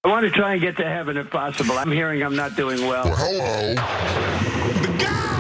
I want to try and get to heaven if possible. I'm hearing I'm not doing well. Hello. The guy.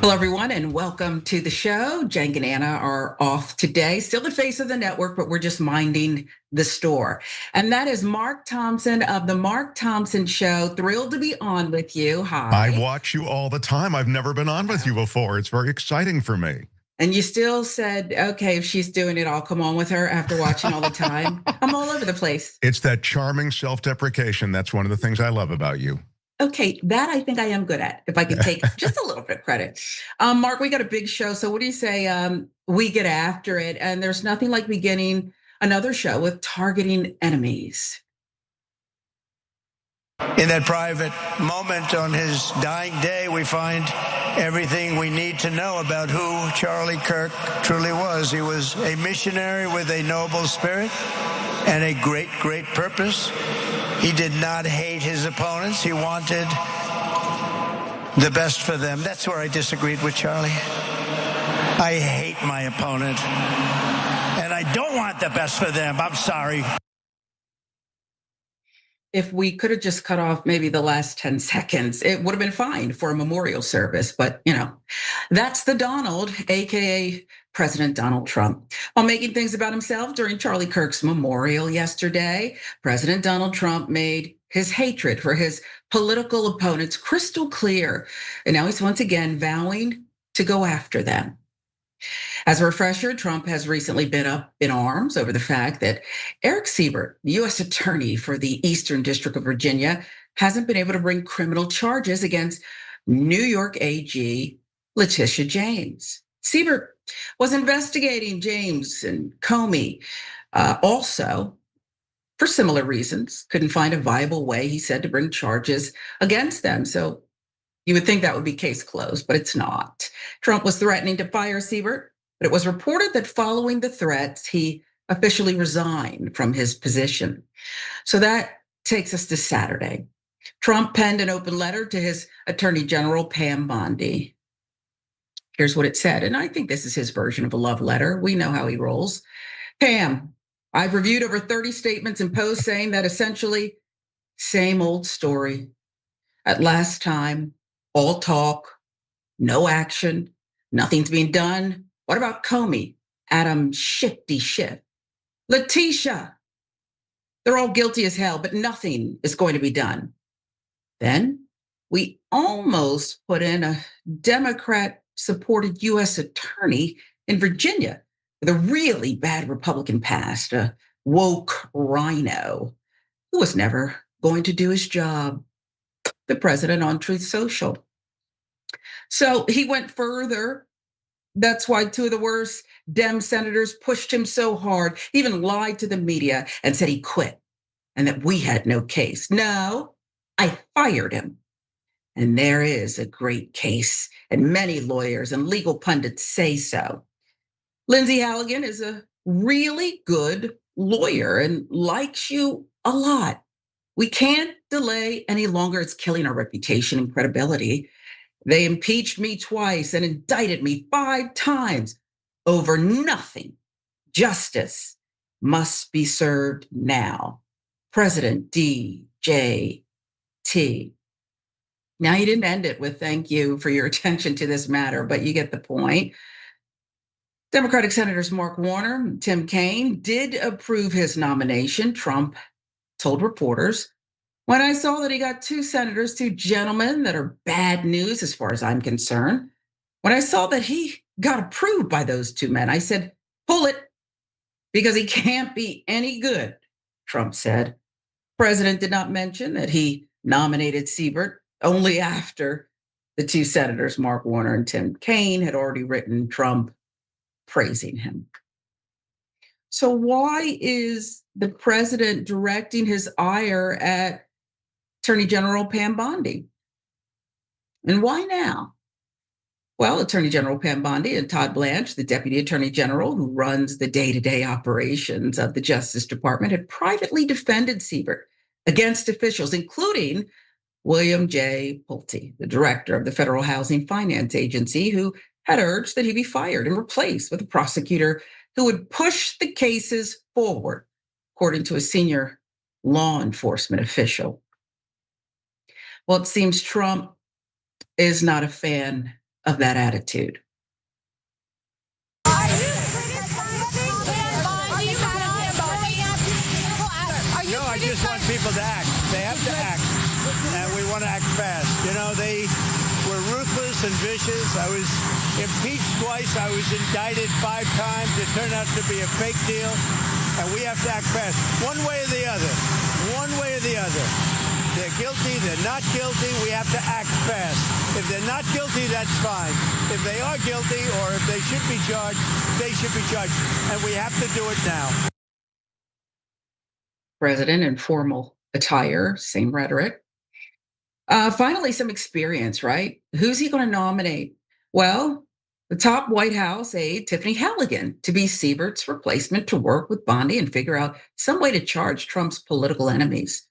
Hello, everyone, and welcome to the show. Cenk and Anna are off today, still the face of the network, but we're just minding the store. And that is Mark Thompson of the Mark Thompson Show. Thrilled to be on with you. Hi. I watch you all the time. I've never been on with you before. It's very exciting for me. And you still said, okay, if she's doing it, I'll come on with her after watching all the time. I'm all over the place. It's that charming self-deprecation. That's one of the things I love about you. Okay, that I think I am good at, if I could take just a little bit of credit. Mark, we got a big show. So what do you say we get after it? And there's nothing like beginning another show with targeting enemies. In that private moment on his dying day, we find everything we need to know about who Charlie Kirk truly was. He was a missionary with a noble spirit and a great, great purpose. He did not hate his opponents. He wanted the best for them. That's where I disagreed with Charlie. I hate my opponent, and I don't want the best for them. I'm sorry. If we could have just cut off maybe the last 10 seconds, it would have been fine for a memorial service. But, that's the Donald, AKA President Donald Trump. While making things about himself during Charlie Kirk's memorial yesterday, President Donald Trump made his hatred for his political opponents crystal clear. And now he's once again vowing to go after them. As a refresher, Trump has recently been up in arms over the fact that Eric Siebert, the US attorney for the Eastern District of Virginia, hasn't been able to bring criminal charges against New York AG Letitia James. Siebert was investigating James and Comey also for similar reasons, couldn't find a viable way, he said, to bring charges against them. So you would think that would be case closed, but it's not. Trump was threatening to fire Siebert, but it was reported that following the threats, he officially resigned from his position. So that takes us to Saturday. Trump penned an open letter to his Attorney General, Pam Bondi. Here's what it said, and I think this is his version of a love letter. We know how he rolls. Pam, I've reviewed over 30 statements and posts saying that essentially, same old story. At last time, all talk, no action, nothing's being done. What about Comey, Adam Shifty Schiff, Letitia? They're all guilty as hell, but nothing is going to be done. Then we almost put in a Democrat-supported US attorney in Virginia with a really bad Republican past, a woke rhino who was never going to do his job. The president on Truth Social. So he went further. That's why two of the worst Dem senators pushed him so hard, even lied to the media and said he quit and that we had no case. No, I fired him. And there is a great case, and many lawyers and legal pundits say so. Lindsay Halligan is a really good lawyer and likes you a lot. We can't delay any longer. It's killing our reputation and credibility. They impeached me twice and indicted me 5 times over nothing. Justice must be served now. President DJT. Now, he didn't end it with thank you for your attention to this matter, but you get the point. Democratic Senators Mark Warner and Tim Kaine did approve his nomination. Trump told reporters, when I saw that he got 2 senators, 2 gentlemen that are bad news as far as I'm concerned, when I saw that he got approved by those 2 men, I said, pull it, because he can't be any good, Trump said. President did not mention that he nominated Siebert only after the 2 senators, Mark Warner and Tim Kaine, had already written Trump praising him. So why is the president directing his ire at Attorney General Pam Bondi? And why now? Well, Attorney General Pam Bondi and Todd Blanche, the Deputy Attorney General who runs the day-to-day operations of the Justice Department, had privately defended Siebert against officials, including William J. Pulte, the director of the Federal Housing Finance Agency, who had urged that he be fired and replaced with a prosecutor who would push the cases forward, according to a senior law enforcement official. Well, it seems Trump is not a fan of that attitude. No, I just want people to act. They have to act, and we want to act fast. You know, they were ruthless and vicious. I was impeached twice. I was indicted 5 times. It turned out to be a fake deal, and we have to act fast. One way or the other. One way or the other. They're guilty, they're not guilty, we have to act fast. If they're not guilty, that's fine. If they are guilty or if they should be charged, they should be charged. And we have to do it now. President in formal attire, same rhetoric. Finally, some experience, right? Who's he going to nominate? Well, the top White House aide, Tiffany Halligan, to be Siebert's replacement to work with Bondi and figure out some way to charge Trump's political enemies.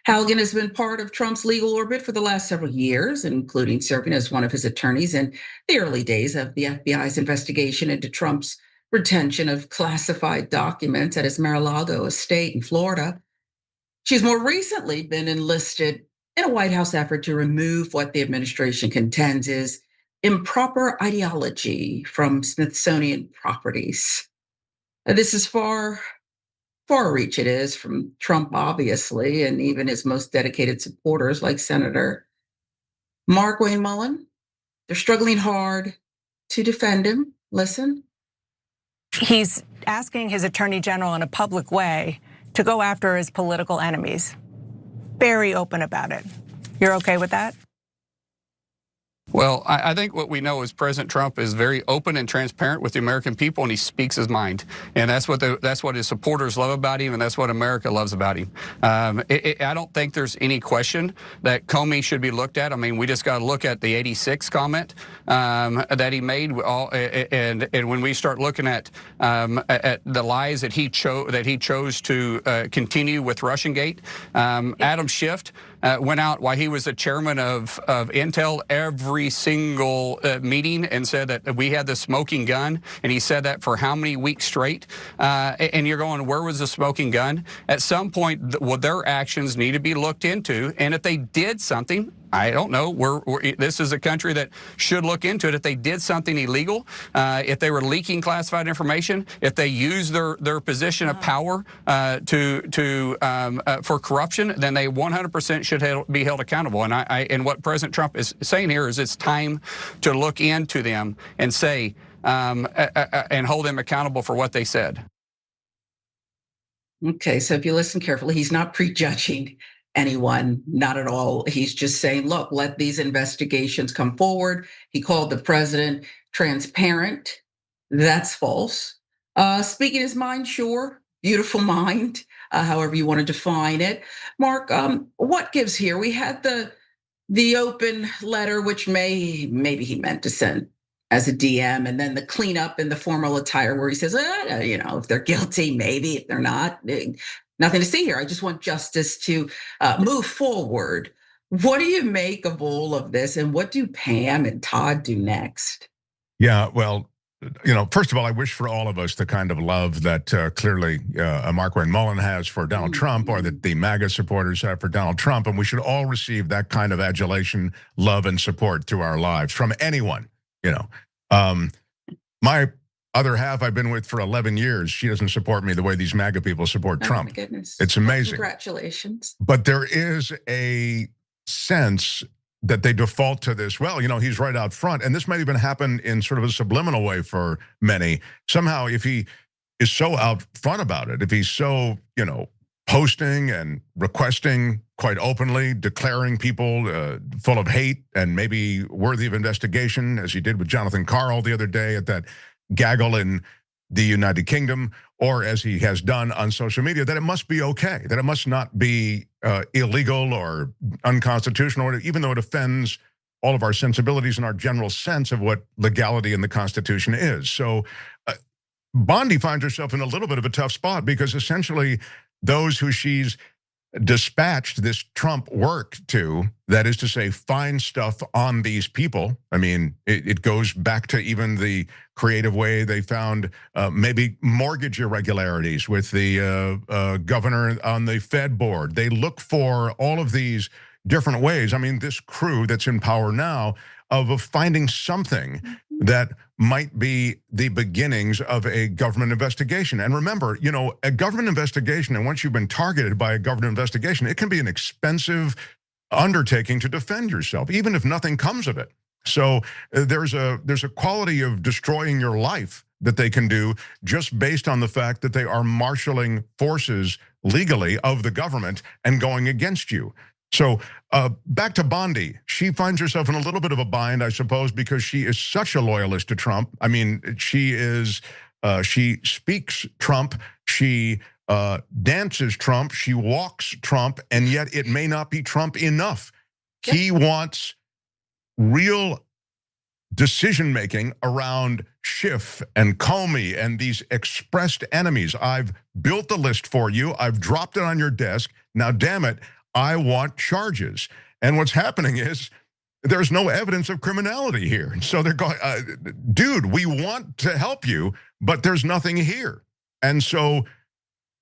Halligan has been part of Trump's legal orbit for the last several years, including serving as one of his attorneys in the early days of the FBI's investigation into Trump's retention of classified documents at his Mar-a-Lago estate in Florida. She's more recently been enlisted in a White House effort to remove what the administration contends is improper ideology from Smithsonian properties. This is far reach it is from Trump, obviously, and even his most dedicated supporters like Senator Mark Wayne Mullen. They're struggling hard to defend him. Listen. He's asking his attorney general in a public way to go after his political enemies. Very open about it. You're okay with that? Well, I think what we know is President Trump is very open and transparent with the American people, and he speaks his mind. And that's what his supporters love about him, and that's what America loves about him. I don't think there's any question that Comey should be looked at. I mean, we just got to look at the 86 comment that he made, and when we start looking at the lies that he chose to continue with Russiagate, Adam Schiff went out while he was the chairman of Intel every single meeting and said that we had the smoking gun, and he said that for how many weeks straight? And you're going, where was the smoking gun? At some point, their actions need to be looked into, and if they did something, I don't know. This is a country that should look into it. If they did something illegal, if they were leaking classified information, if they used their position of power for corruption, then they 100% should be held accountable. And what President Trump is saying here is it's time to look into them and say and hold them accountable for what they said. Okay, so if you listen carefully, he's not prejudging anyone, not at all. He's just saying, look, let these investigations come forward. He called the president transparent. That's false. Speaking his mind, sure, beautiful mind, however you want to define it. Mark, what gives here? We had the open letter, which maybe he meant to send as a DM, and then the cleanup in the formal attire where he says, if they're guilty, maybe, if they're not, nothing to see here. I just want justice to move forward. What do you make of all of this, and what do Pam and Todd do next? Yeah, well, first of all, I wish for all of us the kind of love that clearly Mark Wayne Mullen has for Donald Trump, or that the MAGA supporters have for Donald Trump, and we should all receive that kind of adulation, love, and support through our lives from anyone. My other half I've been with for 11 years. She doesn't support me the way these MAGA people support Trump. My goodness. It's amazing. Congratulations. But there is a sense that they default to this. Well, he's right out front. And this might even happen in sort of a subliminal way for many. Somehow, if he is so out front about it, if he's so, posting and requesting quite openly, declaring people full of hate and maybe worthy of investigation, as he did with Jonathan Karl the other day at that gaggle in the United Kingdom, or as he has done on social media, that it must be okay, that it must not be illegal or unconstitutional, or even though it offends all of our sensibilities and our general sense of what legality in the Constitution is. So Bondi finds herself in a little bit of a tough spot because essentially those who she's dispatched this Trump work to, that is to say, find stuff on these people. I mean, it goes back to even the creative way they found maybe mortgage irregularities with the governor on the Fed board. They look for all of these different ways. I mean, this crew that's in power now of finding something that might be the beginnings of a government investigation. And remember, you know, a government investigation, and once you've been targeted by a government investigation, it can be an expensive undertaking to defend yourself, even if nothing comes of it. So there's a quality of destroying your life that they can do just based on the fact that they are marshaling forces legally of the government and going against you. So back to Bondi. She finds herself in a little bit of a bind, I suppose, because she is such a loyalist to Trump. I mean, she speaks Trump, she dances Trump, she walks Trump, and yet it may not be Trump enough. Yep. He wants real decision-making around Schiff and Comey and these expressed enemies. I've built the list for you. I've dropped it on your desk. Now, damn it, I want charges. And what's happening is there's no evidence of criminality here. So they're going, dude, we want to help you, but there's nothing here. And so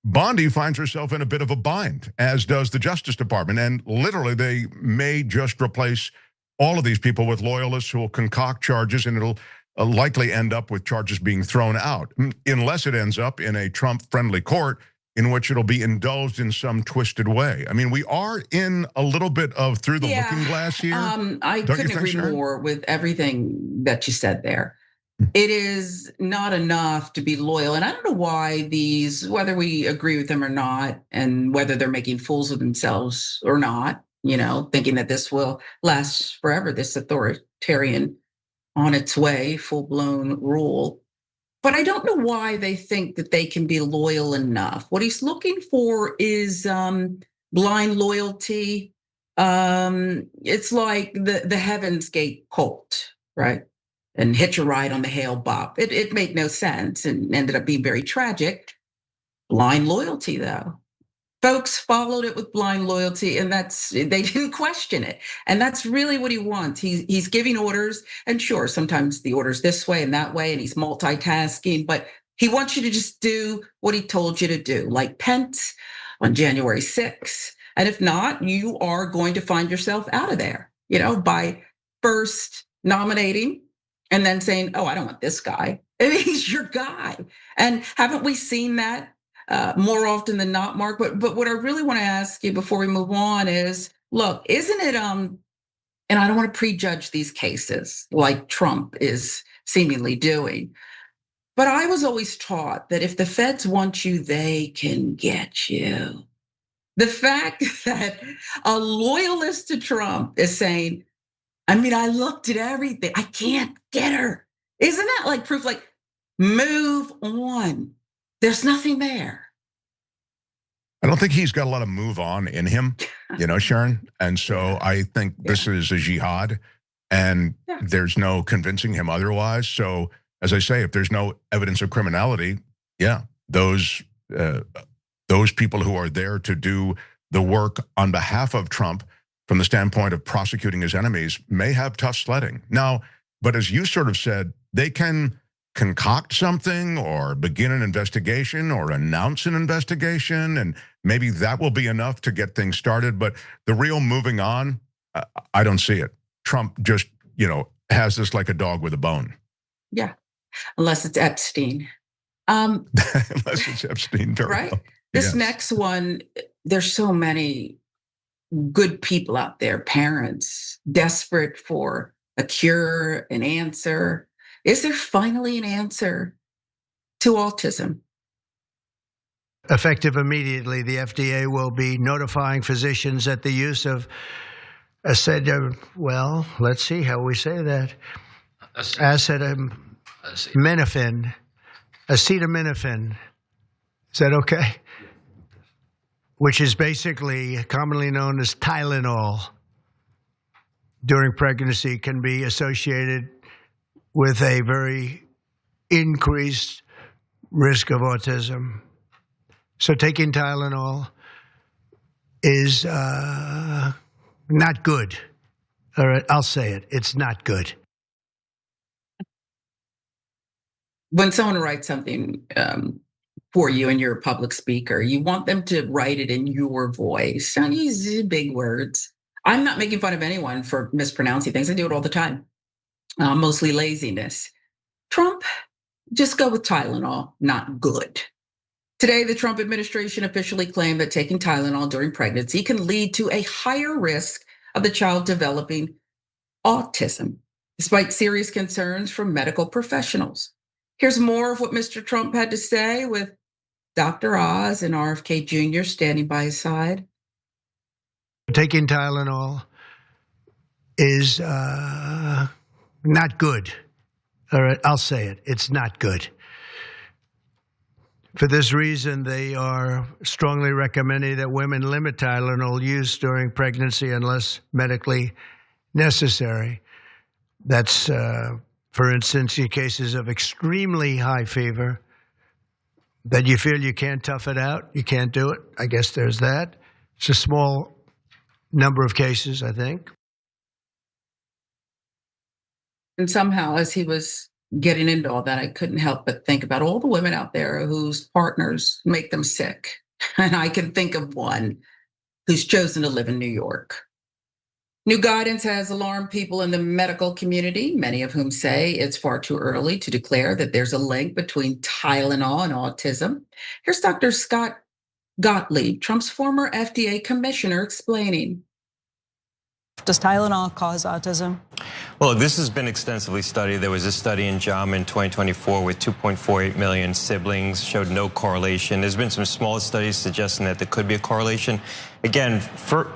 Bondi finds herself in a bit of a bind, as does the Justice Department. And literally, they may just replace all of these people with loyalists who will concoct charges, and it'll likely end up with charges being thrown out, unless it ends up in a Trump-friendly court in which it'll be indulged in some twisted way. I mean, we are in a little bit of through the looking glass here. I couldn't agree more with everything that you said there. It is not enough to be loyal. And I don't know why these, whether we agree with them or not, and whether they're making fools of themselves or not, you know, thinking that this will last forever, this authoritarian on its way, full-blown rule. But I don't know why they think that they can be loyal enough. What he's looking for is blind loyalty. It's like the Heaven's Gate cult, right? And Hitch a Ride on the Hail Bop. It made no sense and ended up being very tragic. Blind loyalty, though. Folks followed it with blind loyalty, and they didn't question it. And that's really what he wants. He's giving orders, and sure, sometimes the order's this way and that way, and he's multitasking, but he wants you to just do what he told you to do, like Pence on January 6th. And if not, you are going to find yourself out of there, you know, by first nominating and then saying, oh, I don't want this guy. I mean, he's your guy. And haven't we seen that more often than not, Mark? But what I really want to ask you before we move on is, look, isn't it, and I don't want to prejudge these cases like Trump is seemingly doing, but I was always taught that if the feds want you, they can get you. The fact that a loyalist to Trump is saying, I mean, I looked at everything, I can't get her. Isn't that like proof, like, move on? There's nothing there. I don't think he's got a lot of move on in him, you know, Sharon. And so I think this is a jihad, and there's no convincing him otherwise. So as I say, if there's no evidence of criminality, those people who are there to do the work on behalf of Trump from the standpoint of prosecuting his enemies may have tough sledding. Now, but as you sort of said, they can concoct something or begin an investigation or announce an investigation, and maybe that will be enough to get things started. But the real moving on, I don't see it. Trump just, you know, has this like a dog with a bone. Yeah, unless it's Epstein. Unless it's Epstein, right? This next one, there's so many good people out there, parents desperate for a cure, an answer. Is there finally an answer to autism? Effective immediately, the FDA will be notifying physicians that the use of well, let's see how we say that, acetaminophen acetaminophen. Is that okay? Which is basically commonly known as Tylenol, during pregnancy can be associated with a very increased risk of autism. So taking Tylenol is not good. All right, I'll say it. It's not good. When someone writes something for you and you're a public speaker, you want them to write it in your voice. Don't use big words. I'm not making fun of anyone for mispronouncing things. I do it all the time. Mostly laziness. Trump, just go with Tylenol, not good. Today, the Trump administration officially claimed that taking Tylenol during pregnancy can lead to a higher risk of the child developing autism, despite serious concerns from medical professionals. Here's more of what Mr. Trump had to say with Dr. Oz and RFK Jr. standing by his side. Taking Tylenol is not good. All right, I'll say it. It's not good. For this reason, they are strongly recommending that women limit Tylenol use during pregnancy unless medically necessary. That's, for instance, in cases of extremely high fever, that you feel you can't tough it out, you can't do it. I guess there's that. It's a small number of cases, I think. And somehow, as he was getting into all that, I couldn't help but think about all the women out there whose partners make them sick. And I can think of one who's chosen to live in New York. New guidance has alarmed people in the medical community, many of whom say it's far too early to declare that there's a link between Tylenol and autism. Here's Dr. Scott Gottlieb, Trump's former FDA commissioner, explaining. Does Tylenol cause autism? Well, this has been extensively studied. There was a study in JAMA in 2024 with 2.48 million siblings, showed no correlation. There's been some small studies suggesting that there could be a correlation. Again,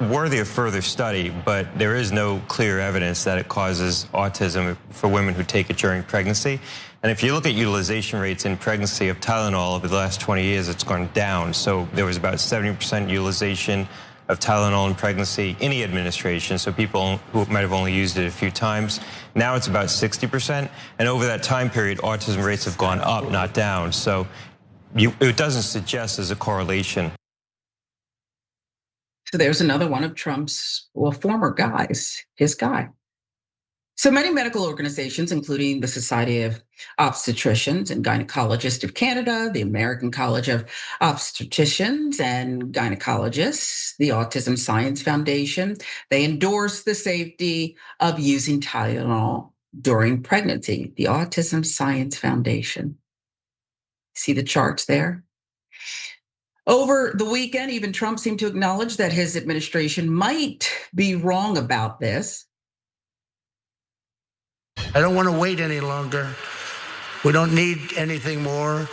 worthy of further study, but there is no clear evidence that it causes autism for women who take it during pregnancy. And if you look at utilization rates in pregnancy of Tylenol over the last 20 years, it's gone down. So there was about 70% utilization of Tylenol in pregnancy, any administration, so people who might have only used it a few times. Now it's about 60%, and over that time period, autism rates have gone up, not down. So it doesn't suggest there's a correlation. So there's another one of Trump's, former guys, his guy. So many medical organizations, including the Society of Obstetricians and Gynecologists of Canada, the American College of Obstetricians and Gynecologists, the Autism Science Foundation, they endorse the safety of using Tylenol during pregnancy, the Autism Science Foundation. See the charts there? Over the weekend, even Trump seemed to acknowledge that his administration might be wrong about this. I don't want to wait any longer. We don't need anything more.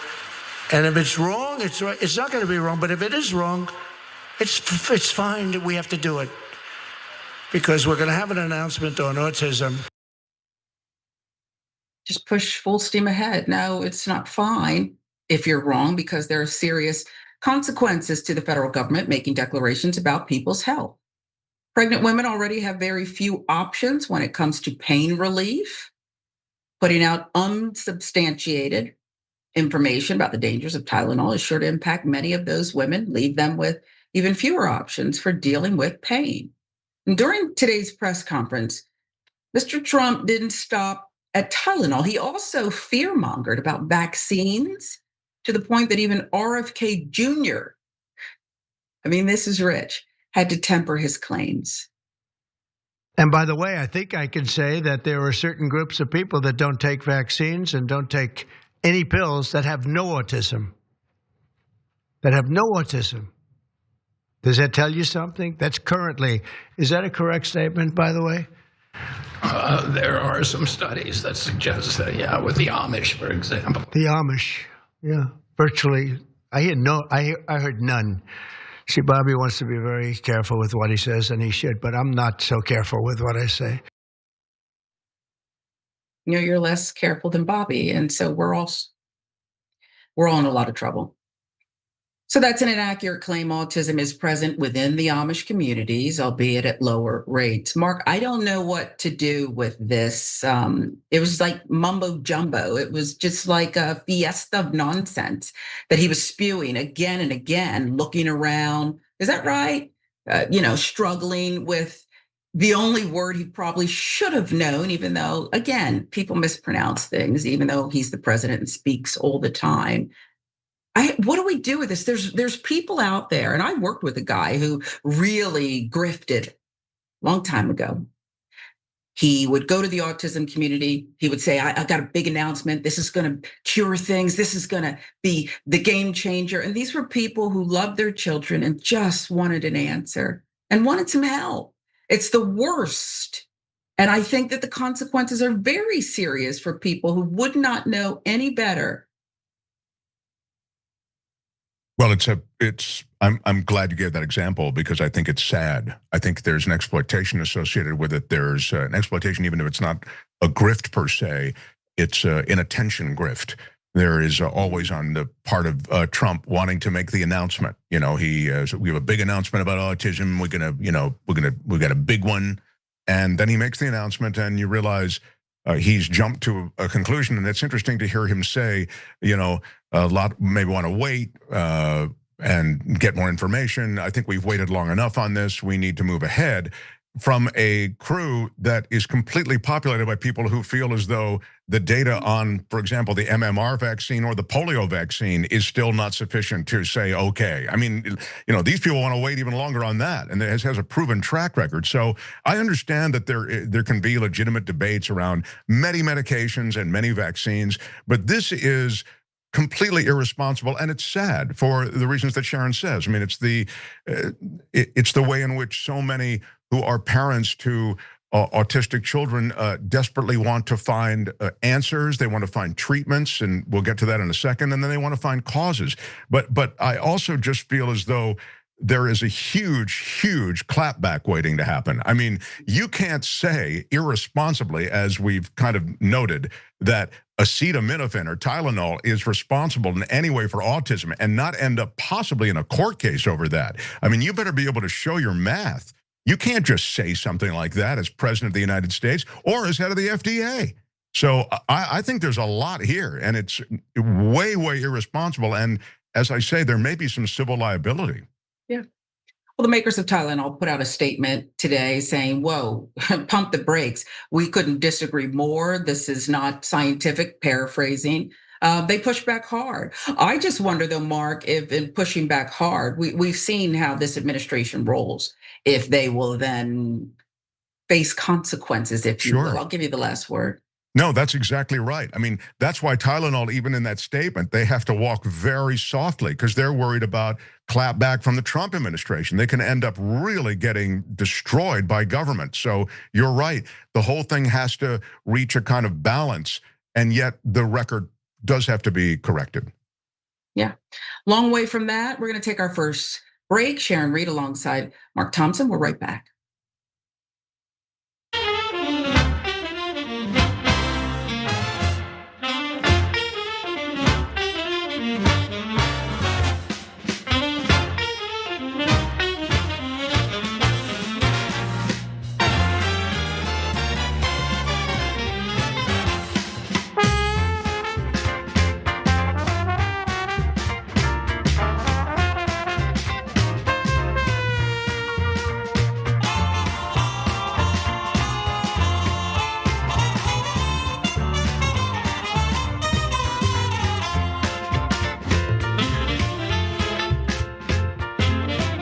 And if it's wrong, it's right. It's not going to be wrong. But if it is wrong, it's fine that we have to do it. Because we're going to have an announcement on autism. Just push full steam ahead. No, it's not fine if you're wrong, because there are serious consequences to the federal government making declarations about people's health. Pregnant women already have very few options when it comes to pain relief. Putting out unsubstantiated information about the dangers of Tylenol is sure to impact many of those women, leave them with even fewer options for dealing with pain. And during today's press conference, Mr. Trump didn't stop at Tylenol. He also fear-mongered about vaccines to the point that even RFK Jr., this is rich, had to temper his claims. And by the way, I think I can say that there are certain groups of people that don't take vaccines and don't take any pills that have no autism. That have no autism. Does that tell you something? That's currently, is that a correct statement, by the way? There are some studies that suggest that, yeah, with the Amish, for example. The Amish, yeah, virtually. I heard none. See, Bobby wants to be very careful with what he says, and he should, but I'm not so careful with what I say. You're less careful than Bobby, and so we're all we're all in a lot of trouble. So that's an inaccurate claim. Autism is present within the Amish communities, albeit at lower rates. Mark, I don't know what to do with this. It was like mumbo jumbo. It was just like a fiesta of nonsense that he was spewing again and again, looking around. Is that right? Struggling with the only word he probably should have known, even though, again, people mispronounce things, even though he's the president and speaks all the time. What do we do with this? There's people out there, and I worked with a guy who really grifted a long time ago. He would go to the autism community. He would say, I got a big announcement. This is going to cure things. This is going to be the game changer. And these were people who loved their children and just wanted an answer and wanted some help. It's the worst. And I think that the consequences are very serious for people who would not know any better. Well, I'm glad you gave that example because I think it's sad. I think there's an exploitation associated with it. There's an exploitation, even if it's not a grift per se, it's an attention grift. There is always on the part of Trump wanting to make the announcement. We have a big announcement about autism. We got a big one, and then he makes the announcement, and you realize he's jumped to a conclusion. And it's interesting to hear him say, a lot maybe want to wait and get more information. I think we've waited long enough on this. We need to move ahead, from a crew that is completely populated by people who feel as though the data on, for example, the MMR vaccine or the polio vaccine is still not sufficient to say, okay. I mean, these people want to wait even longer on that, and it has a proven track record. So I understand that there can be legitimate debates around many medications and many vaccines, but this is completely irresponsible, and it's sad for the reasons that Sharon says. I mean, it's the way in which so many who are parents to autistic children desperately want to find answers. They want to find treatments, and we'll get to that in a second. And then they want to find causes. But I also just feel as though there is a huge, huge clapback waiting to happen. I mean, you can't say irresponsibly, as we've kind of noted, that acetaminophen or Tylenol is responsible in any way for autism and not end up possibly in a court case over that. I mean, you better be able to show your math. You can't just say something like that as president of the United States or as head of the FDA. So I think there's a lot here, and it's way, way irresponsible. And as I say, there may be some civil liability. Yeah. Well, the makers of Tylenol put out a statement today saying, whoa, pump the brakes. We couldn't disagree more. This is not scientific, paraphrasing. They push back hard. I just wonder though, Mark, if in pushing back hard, we've seen how this administration rolls, if they will then face consequences, if you will. I'll give you the last word. No, that's exactly right. I mean, that's why Tylenol, even in that statement, they have to walk very softly because they're worried about clapback from the Trump administration. They can end up really getting destroyed by government. So you're right. The whole thing has to reach a kind of balance, and yet the record does have to be corrected. Yeah, long way from that. We're going to take our first break. Sharon Reed alongside Mark Thompson. We're right back.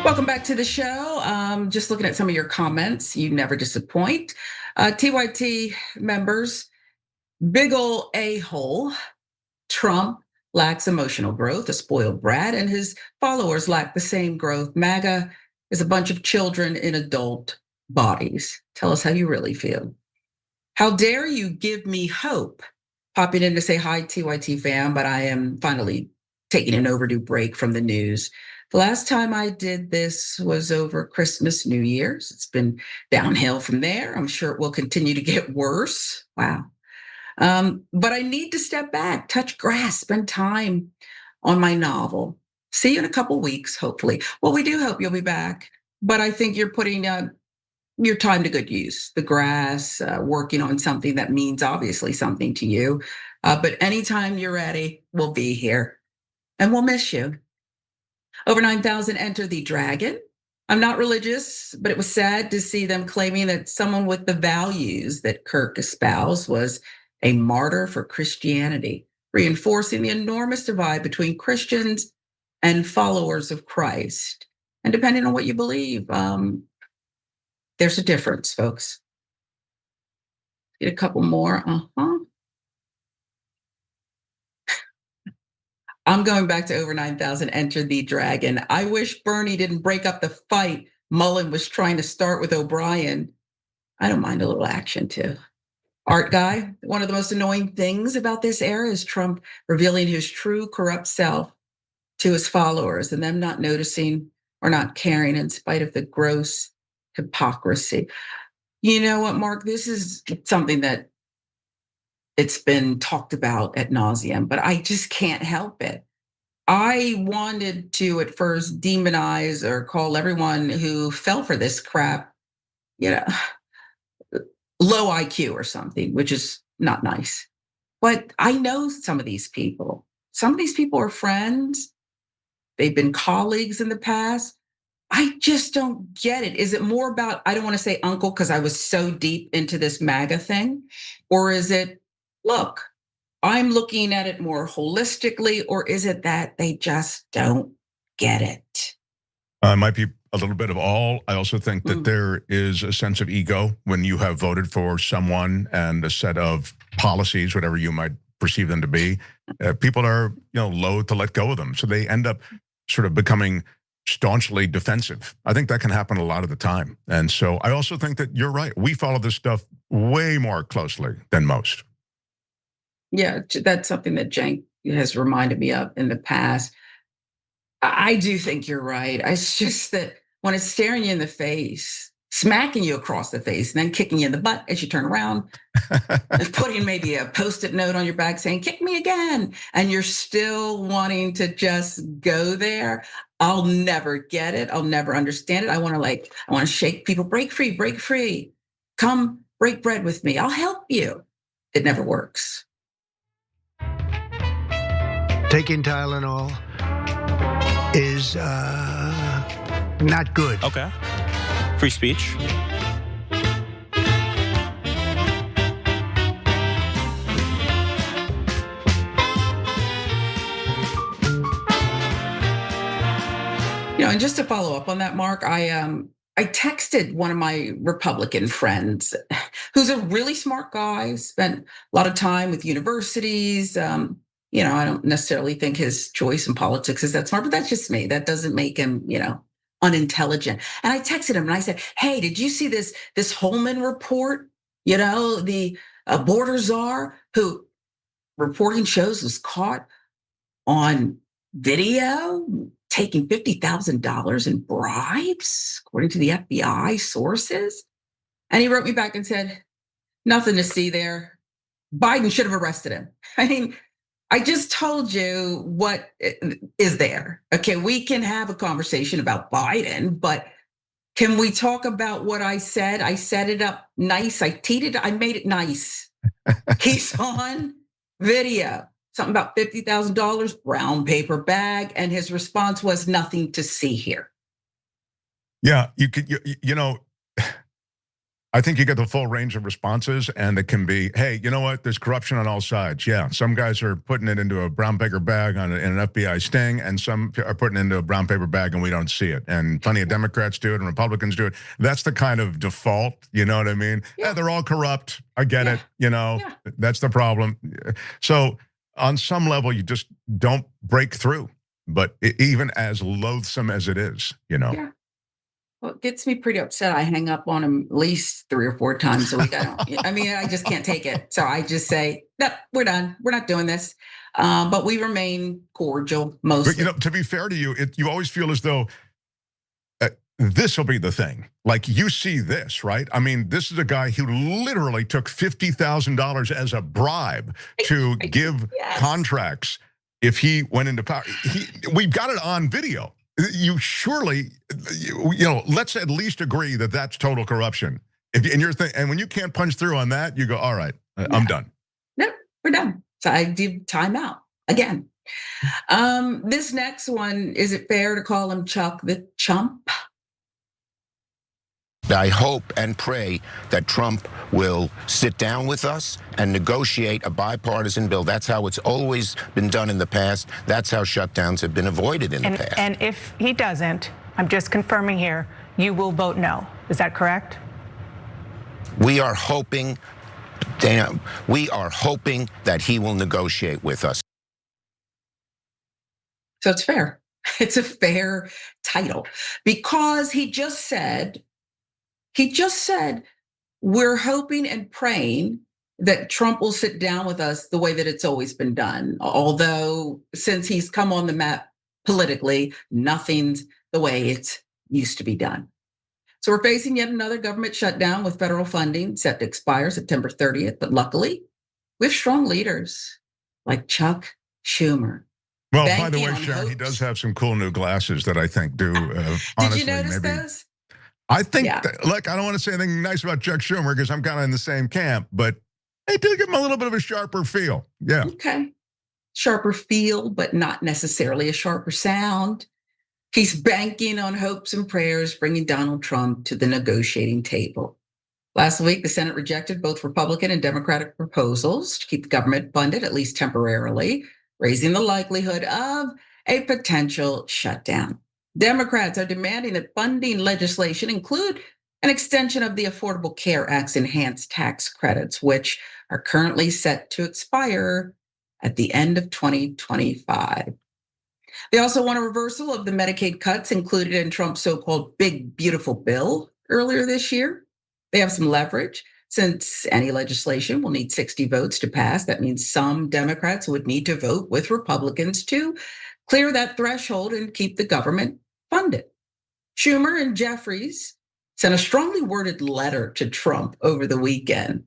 Welcome back to the show. Just looking at some of your comments. You never disappoint. TYT members, big ol' a-hole. Trump lacks emotional growth, a spoiled brat, and his followers lack the same growth. MAGA is a bunch of children in adult bodies. Tell us how you really feel. How dare you give me hope? Popping in to say hi, TYT fam, but I am finally taking an overdue break from the news. The last time I did this was over Christmas, New Year's. It's been downhill from there. I'm sure it will continue to get worse. Wow. But I need to step back, touch grass, spend time on my novel. See you in a couple weeks, hopefully. Well, we do hope you'll be back, but I think you're putting your time to good use. The grass, working on something that means obviously something to you. But anytime you're ready, we'll be here, and we'll miss you. Over 9,000 enter the Dragon. I'm not religious, but it was sad to see them claiming that someone with the values that Kirk espoused was a martyr for Christianity, reinforcing the enormous divide between Christians and followers of Christ. And depending on what you believe, there's a difference, folks. Get a couple more. I'm going back to over 9,000 enter the Dragon. I wish Bernie didn't break up the fight Mullen was trying to start with O'Brien. I don't mind a little action too. Art guy, one of the most annoying things about this era is Trump revealing his true corrupt self to his followers and them not noticing or not caring in spite of the gross hypocrisy. You know what, Mark? This is something that it's been talked about ad nauseum, but I just can't help it. I wanted to at first demonize or call everyone who fell for this crap, low IQ or something, which is not nice. But I know some of these people. Some of these people are friends. They've been colleagues in the past. I just don't get it. Is it more about, I don't want to say uncle because I was so deep into this MAGA thing, or is it, look, I'm looking at it more holistically, or is it that they just don't get it? It might be a little bit of all. I also think that there is a sense of ego when you have voted for someone and a set of policies, whatever you might perceive them to be. People are, loath to let go of them, so they end up sort of becoming staunchly defensive. I think that can happen a lot of the time, and so I also think that you're right. We follow this stuff way more closely than most. Yeah, that's something that Cenk has reminded me of in the past. I do think you're right. It's just that when it's staring you in the face, smacking you across the face, and then kicking you in the butt as you turn around, and putting maybe a Post-it note on your back saying, kick me again, and you're still wanting to just go there, I'll never get it. I'll never understand it. I want to shake people, break free, break free. Come break bread with me. I'll help you. It never works. Taking Tylenol is not good. Okay. Free speech. And just to follow up on that, Mark, I texted one of my Republican friends, who's a really smart guy, spent a lot of time with universities. I don't necessarily think his choice in politics is that smart, but that's just me. That doesn't make him, unintelligent. And I texted him and I said, hey, did you see this Homan report? The border czar who reporting shows was caught on video taking $50,000 in bribes, according to the FBI sources. And he wrote me back and said, nothing to see there. Biden should have arrested him. I mean, I just told you what is there. Okay, we can have a conversation about Biden, but can we talk about what I said? I set it up nice. I made it nice. He's on video. Something about $50,000, brown paper bag, and his response was nothing to see here. Yeah, you could, I think you get the full range of responses, and it can be, hey, you know what? There's corruption on all sides. Yeah, some guys are putting it into a brown paper bag in an FBI sting, and some are putting it into a brown paper bag and we don't see it. And plenty of Democrats do it and Republicans do it. That's the kind of default, you know what I mean? Yeah, they're all corrupt. I get it, that's the problem. So on some level, you just don't break through, but even as loathsome as it is, Yeah. Well, it gets me pretty upset. I hang up on him at least 3 or 4 times a week. I just can't take it. So I just say, no, we're done. We're not doing this. But we remain cordial mostly. But to be fair to you, you always feel as though this will be the thing. Like you see this, right? I mean, this is a guy who literally took $50,000 as a bribe to give contracts if he went into power. We've got it on video. You surely, let's at least agree that that's total corruption. And when you can't punch through on that, you go, all right, I'm done. No, we're done. So I give time out again. This next one, is it fair to call him Chuck the Chump? I hope and pray that Trump will sit down with us and negotiate a bipartisan bill. That's how it's always been done in the past. That's how shutdowns have been avoided in the past. And if he doesn't, I'm just confirming here, you will vote no. Is that correct? We are hoping, Dana, that he will negotiate with us. So it's fair. It's a fair title because he just said, we're hoping and praying that Trump will sit down with us the way that it's always been done. Although since he's come on the map politically, nothing's the way it used to be done. So we're facing yet another government shutdown with federal funding set to expire September 30th. But luckily, we have strong leaders like Chuck Schumer. Well, by the way, Sharon, he does have some cool new glasses that I think do, honestly, Did you notice maybe. those? I think, look, I don't want to say anything nice about Chuck Schumer because I'm kind of in the same camp, but they do give him a little bit of a sharper feel. Yeah. Okay. Sharper feel, but not necessarily a sharper sound. He's banking on hopes and prayers, bringing Donald Trump to the negotiating table. Last week, the Senate rejected both Republican and Democratic proposals to keep the government funded, at least temporarily, raising the likelihood of a potential shutdown. Democrats are demanding that funding legislation include an extension of the Affordable Care Act's enhanced tax credits, which are currently set to expire at the end of 2025. They also want a reversal of the Medicaid cuts included in Trump's so-called Big Beautiful Bill earlier this year. They have some leverage. Since any legislation will need 60 votes to pass, that means some Democrats would need to vote with Republicans to clear that threshold and keep the government funded. Schumer and Jeffries sent a strongly worded letter to Trump over the weekend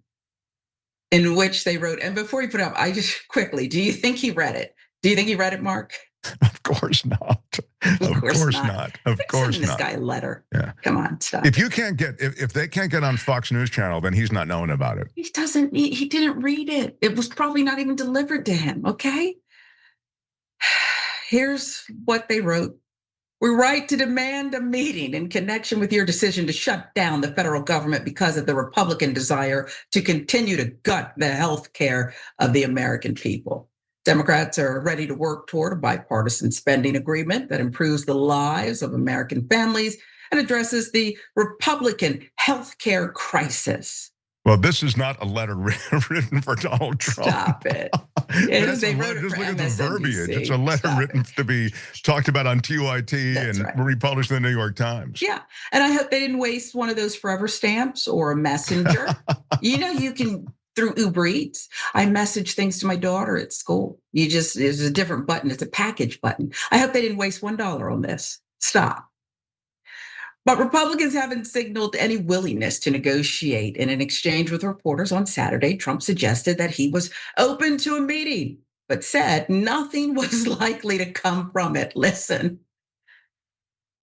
in which they wrote, and before you put it up, I just quickly, do you think he read it? Do you think he read it, Mark? Of course not. Of course not. Of course not. This guy a letter. Yeah. Come on, stop. If you can't get, if they can't get on Fox News Channel, then he's not knowing about it. He doesn't, he didn't read it. It was probably not even delivered to him, okay? Here's what they wrote. We write to demand a meeting in connection with your decision to shut down the federal government because of the Republican desire to continue to gut the health care of the American people. Democrats are ready to work toward a bipartisan spending agreement that improves the lives of American families and addresses the Republican health care crisis. Well, this is not a letter written for Donald Trump. Stop it. They wrote it just for look at the MSNBC. verbiage. It's a letter written to be talked about on TYT and republished in the New York Times. Yeah, and I hope they didn't waste one of those forever stamps or a messenger. You can, through Uber Eats, I message things to my daughter at school. There's a different button. It's a package button. I hope they didn't waste $1 on this. Stop. But Republicans haven't signaled any willingness to negotiate. In an exchange with reporters on Saturday, Trump suggested that he was open to a meeting, but said nothing was likely to come from it. Listen.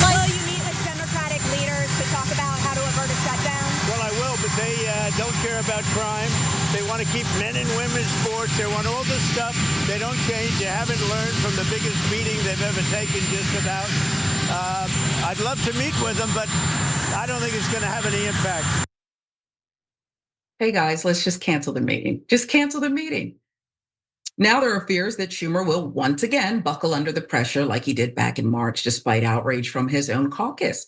Will you meet with Democratic leaders to talk about how to avert a shutdown? Well, I will, but they don't care about crime. They want to keep men and women's sports. They want all this stuff. They don't change. They haven't learned from the biggest beating they've ever taken, just about. I'd love to meet with them, but I don't think it's going to have any impact. Hey guys, let's just cancel the meeting. Just cancel the meeting. Now there are fears that Schumer will once again buckle under the pressure like he did back in March, despite outrage from his own caucus.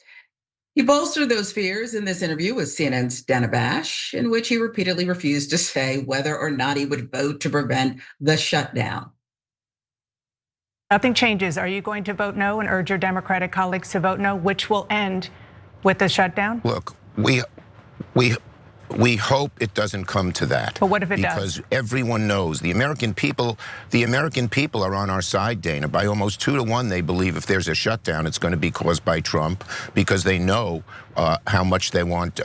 He bolstered those fears in this interview with CNN's Dana Bash, in which he repeatedly refused to say whether or not he would vote to prevent the shutdown. Nothing changes. Are you going to vote no and urge your Democratic colleagues to vote no, which will end with the shutdown? Look, we hope it doesn't come to that. But what if it does? Because everyone knows the American people are on our side, Dana. By almost 2-1, they believe if there's a shutdown, it's going to be caused by Trump because they know how much they want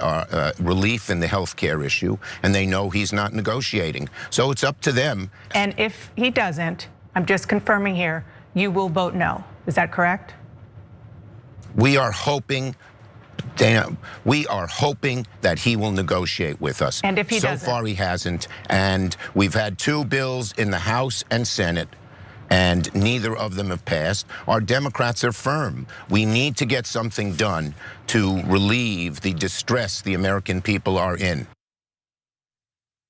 relief in the health care issue, and they know he's not negotiating. So it's up to them. And if he doesn't, I'm just confirming here, you will vote no. Is that correct? We are hoping, Dana, we are hoping that he will negotiate with us. And if he so doesn't? far he hasn't. And we've had 2 bills in the House and Senate, and neither of them have passed. Our Democrats are firm. We need to get something done to relieve the distress the American people are in.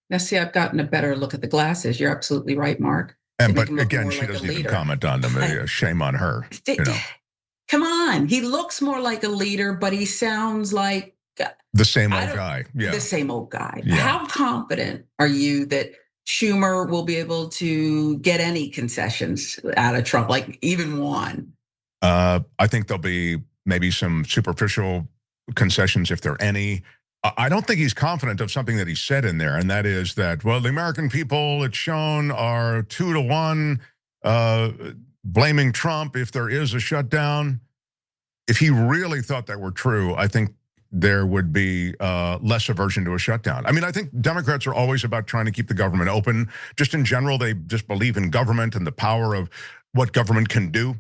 Now, see, I've gotten a better look at the glasses. You're absolutely right, Mark. And but again, she doesn't even comment on them. Shame on her. You know. Come on, he looks more like a leader, but he sounds like the same old guy. Yeah, the same old guy. Yeah. How confident are you that Schumer will be able to get any concessions out of Trump, like even one? I think there'll be maybe some superficial concessions, if there are any. I don't think he's confident of something that he said in there, and that is that, well, the American people, it's shown, are 2-1 blaming Trump if there is a shutdown. If he really thought that were true, I think there would be less aversion to a shutdown. I mean, I think Democrats are always about trying to keep the government open. Just in general, they just believe in government and the power of what government can do,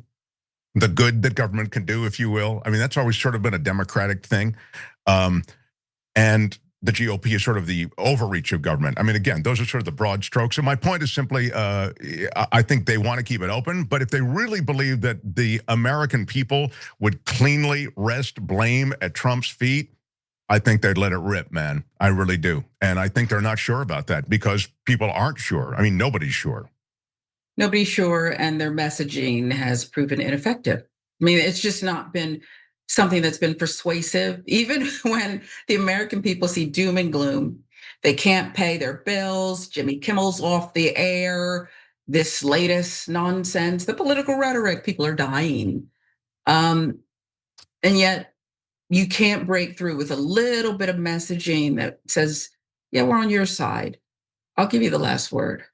the good that government can do, if you will. I mean, that's always sort of been a Democratic thing. And the GOP is sort of the overreach of government. I mean, again, those are sort of the broad strokes. And my point is simply, I think they want to keep it open. But if they really believe that the American people would cleanly rest blame at Trump's feet, I think they'd let it rip, man. I really do. And I think they're not sure about that because people aren't sure. I mean, nobody's sure. Nobody's sure, and their messaging has proven ineffective. I mean, it's just not been something that's been persuasive. Even when the American people see doom and gloom, they can't pay their bills, Jimmy Kimmel's off the air, this latest nonsense, the political rhetoric, people are dying. And yet you can't break through with a little bit of messaging that says, yeah, we're on your side. I'll give you the last word.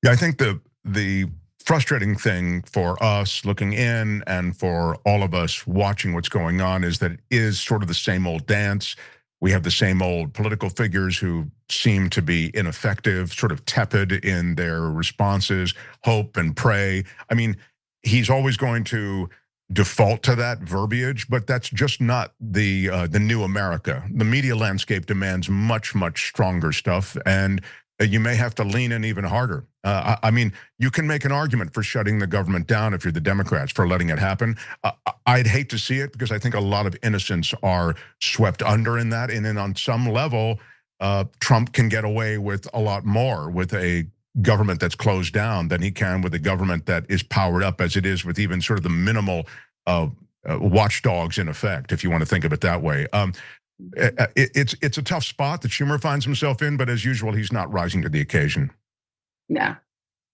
Yeah, I think the frustrating thing for us looking in and for all of us watching what's going on is that it is sort of the same old dance. We have the same old political figures who seem to be ineffective, sort of tepid in their responses, hope and pray. I mean, he's always going to default to that verbiage, but that's just not the new America. The media landscape demands much, much stronger stuff, and you may have to lean in even harder. I mean, you can make an argument for shutting the government down if you're the Democrats, for letting it happen. I'd hate to see it because I think a lot of innocents are swept under in that. And then on some level, Trump can get away with a lot more with a government that's closed down than he can with a government that is powered up as it is with even sort of the minimal watchdogs in effect, if you want to think of it that way. It's a tough spot that Schumer finds himself in, but as usual, he's not rising to the occasion. Yeah,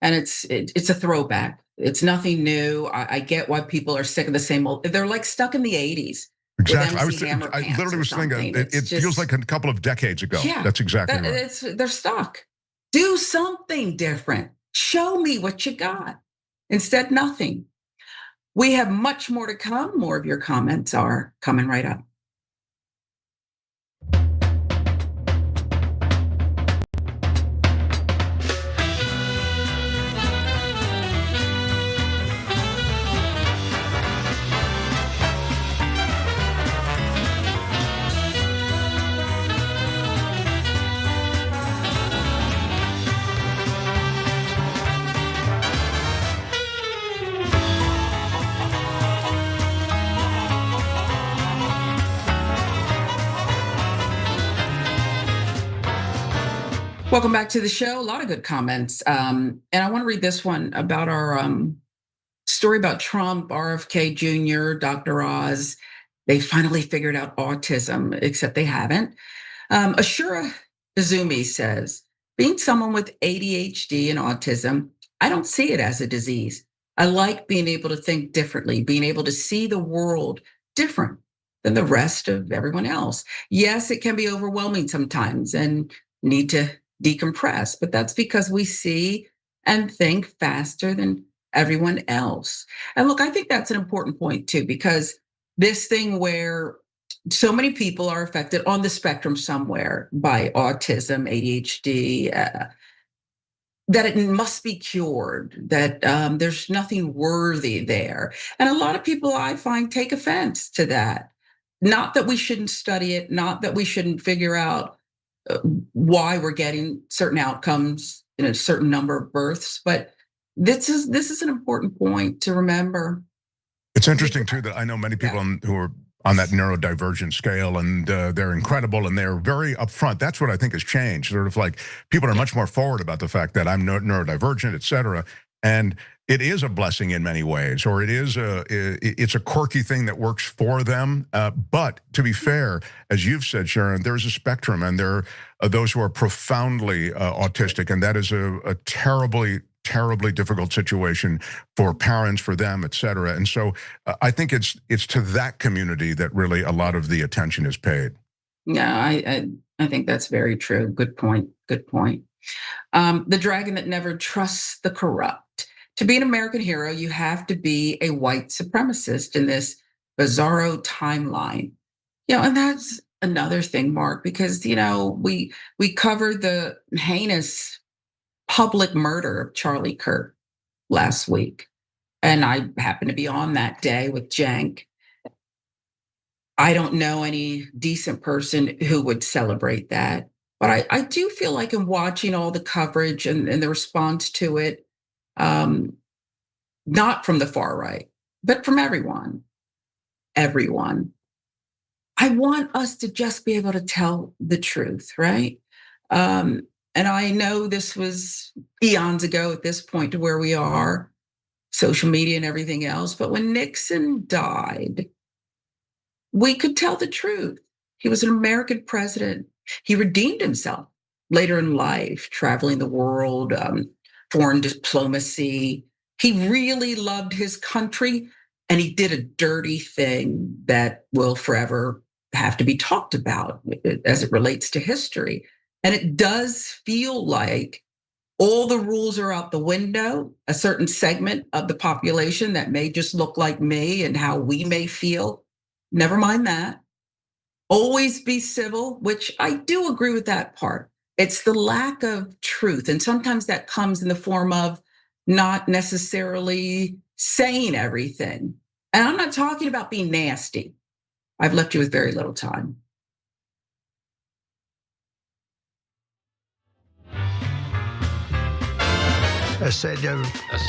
and it's a throwback. It's nothing new. I get why people are sick of the same old. They're like stuck in the 80s. Exactly. I literally was thinking it feels like a couple of decades ago. Yeah, that's exactly right. They're stuck. Do something different. Show me what you got. Instead, nothing. We have much more to come. More of your comments are coming right up. Welcome back to the show. A lot of good comments. And I want to read this one about our story about Trump, RFK Jr., Dr. Oz. They finally figured out autism, except they haven't. Ashura Izumi says, being someone with ADHD and autism, I don't see it as a disease. I like being able to think differently, being able to see the world different than the rest of everyone else. Yes, it can be overwhelming sometimes and need to decompress, but that's because we see and think faster than everyone else. And look, I think that's an important point too, because this thing where so many people are affected on the spectrum somewhere by autism, ADHD, that it must be cured, that there's nothing worthy there. And a lot of people I find take offense to that. Not that we shouldn't study it, not that we shouldn't figure out why we're getting certain outcomes in a certain number of births, but this is an important point to remember. It's interesting too that I know many people who are on that neurodivergent scale, and they're incredible and they're very upfront. That's what I think has changed. Sort of like people are much more forward about the fact that I'm neurodivergent, et cetera. And it is a blessing in many ways, or it's a quirky thing that works for them. But to be fair, as you've said, Sharon, there's a spectrum, and there are those who are profoundly autistic, and that is a terribly difficult situation for parents, for them, et cetera. And so I think it's to that community that really a lot of the attention is paid. Yeah, I think that's very true. Good point. Good point. The dragon that never trusts the corrupt. To be an American hero, you have to be a white supremacist in this bizarro timeline. And that's another thing, Mark, because we covered the heinous public murder of Charlie Kirk last week, and I happened to be on that day with Cenk. I don't know any decent person who would celebrate that, but I do feel like in watching all the coverage and the response to it, not from the far right, but from everyone, I want us to just be able to tell the truth, right? And I know this was eons ago at this point to where we are, social media and everything else, but when Nixon died, we could tell the truth. He was an American president. He redeemed himself later in life, traveling the world, foreign diplomacy. He really loved his country, and he did a dirty thing that will forever have to be talked about as it relates to history. And it does feel like all the rules are out the window. A certain segment of the population that may just look like me and how we may feel, never mind that. Always be civil, which I do agree with that part. It's the lack of truth. And sometimes that comes in the form of not necessarily saying everything. And I'm not talking about being nasty. I've left you with very little time.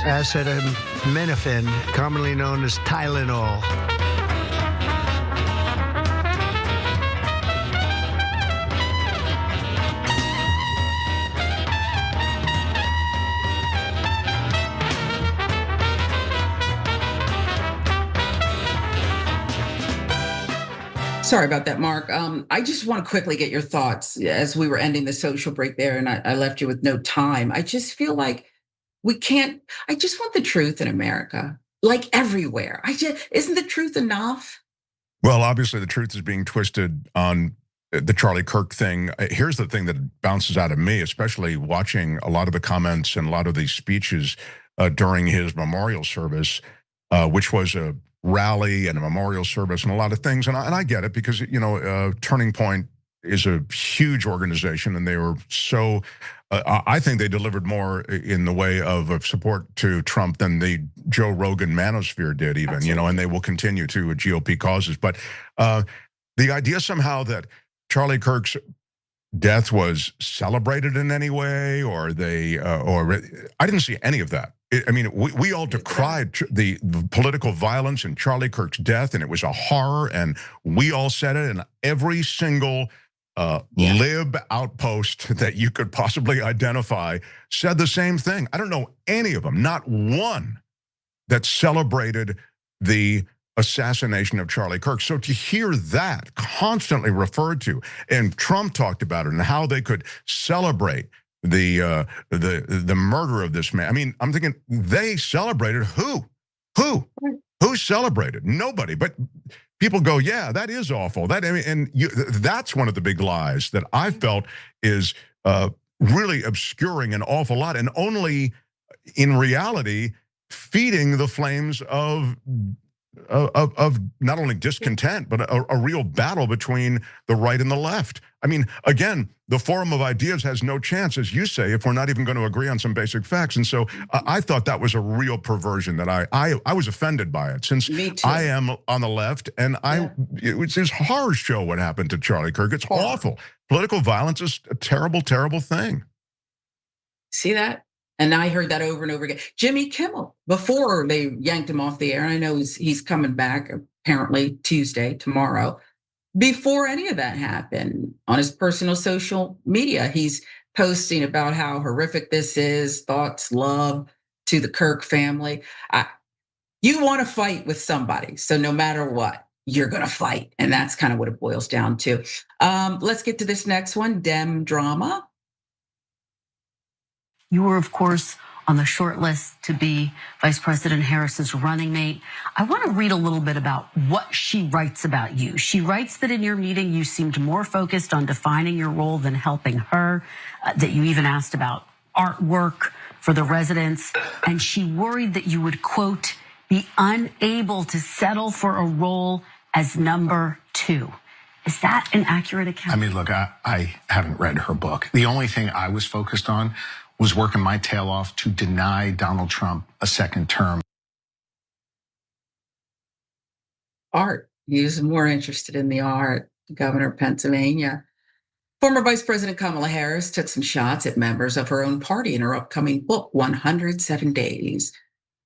Acetaminophen, commonly known as Tylenol. Sorry about that, Mark. I just want to quickly get your thoughts as we were ending the social break there, and I left you with no time. I just feel like I just want the truth in America, like everywhere. Isn't the truth enough? Well, obviously the truth is being twisted on the Charlie Kirk thing. Here's the thing that bounces out of me, especially watching a lot of the comments and a lot of these speeches during his memorial service, which was a rally and a memorial service and a lot of things. And I get it because, Turning Point is a huge organization, and they were so, I think they delivered more in the way of support to Trump than the Joe Rogan manosphere did even, Absolutely. And they will continue to with GOP causes. But the idea somehow that Charlie Kirk's death was celebrated in any way, or I didn't see any of that. I mean, we all decried the political violence and Charlie Kirk's death, and it was a horror, and we all said it, and every single lib outpost that you could possibly identify said the same thing. I don't know any of them, not one, that celebrated the assassination of Charlie Kirk. So to hear that constantly referred to, and Trump talked about it and how they could celebrate the murder of this man. I mean, I'm thinking they celebrated who? Who celebrated? Nobody. But people go, yeah, that is awful. That's one of the big lies that I felt is really obscuring an awful lot, and only in reality feeding the flames of of not only discontent, but a real battle between the right and the left. I mean, again, the forum of ideas has no chance, as you say, if we're not even going to agree on some basic facts. And so I thought that was a real perversion that I was offended by it, since I am on the left, and it was this horror show what happened to Charlie Kirk. It's awful. Political violence is a terrible, terrible thing. See that? And I heard that over and over again. Jimmy Kimmel, before they yanked him off the air, I know he's coming back apparently Tuesday, tomorrow. Before any of that happened, on his personal social media, he's posting about how horrific this is, thoughts, love to the Kirk family. You want to fight with somebody, so no matter what, you're going to fight. And that's kind of what it boils down to. Let's get to this next one, Dem drama. You were, of course, on the short list to be Vice President Harris's running mate. I want to read a little bit about what she writes about you. She writes that in your meeting, you seemed more focused on defining your role than helping her, that you even asked about artwork for the residents. And she worried that you would, quote, be unable to settle for a role as number 2. Is that an accurate account? I mean, look, I haven't read her book. The only thing I was focused on was working my tail off to deny Donald Trump a second term. Art. He was more interested in the art. The governor of Pennsylvania. Former Vice President Kamala Harris took some shots at members of her own party in her upcoming book, 107 Days.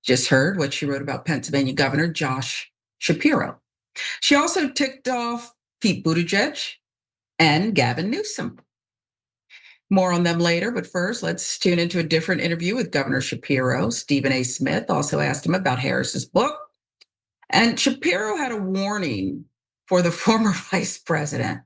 Just heard what she wrote about Pennsylvania Governor Josh Shapiro. She also ticked off Pete Buttigieg and Gavin Newsom. More on them later, but first, let's tune into a different interview with Governor Shapiro. Stephen A. Smith also asked him about Harris's book. And Shapiro had a warning for the former vice president.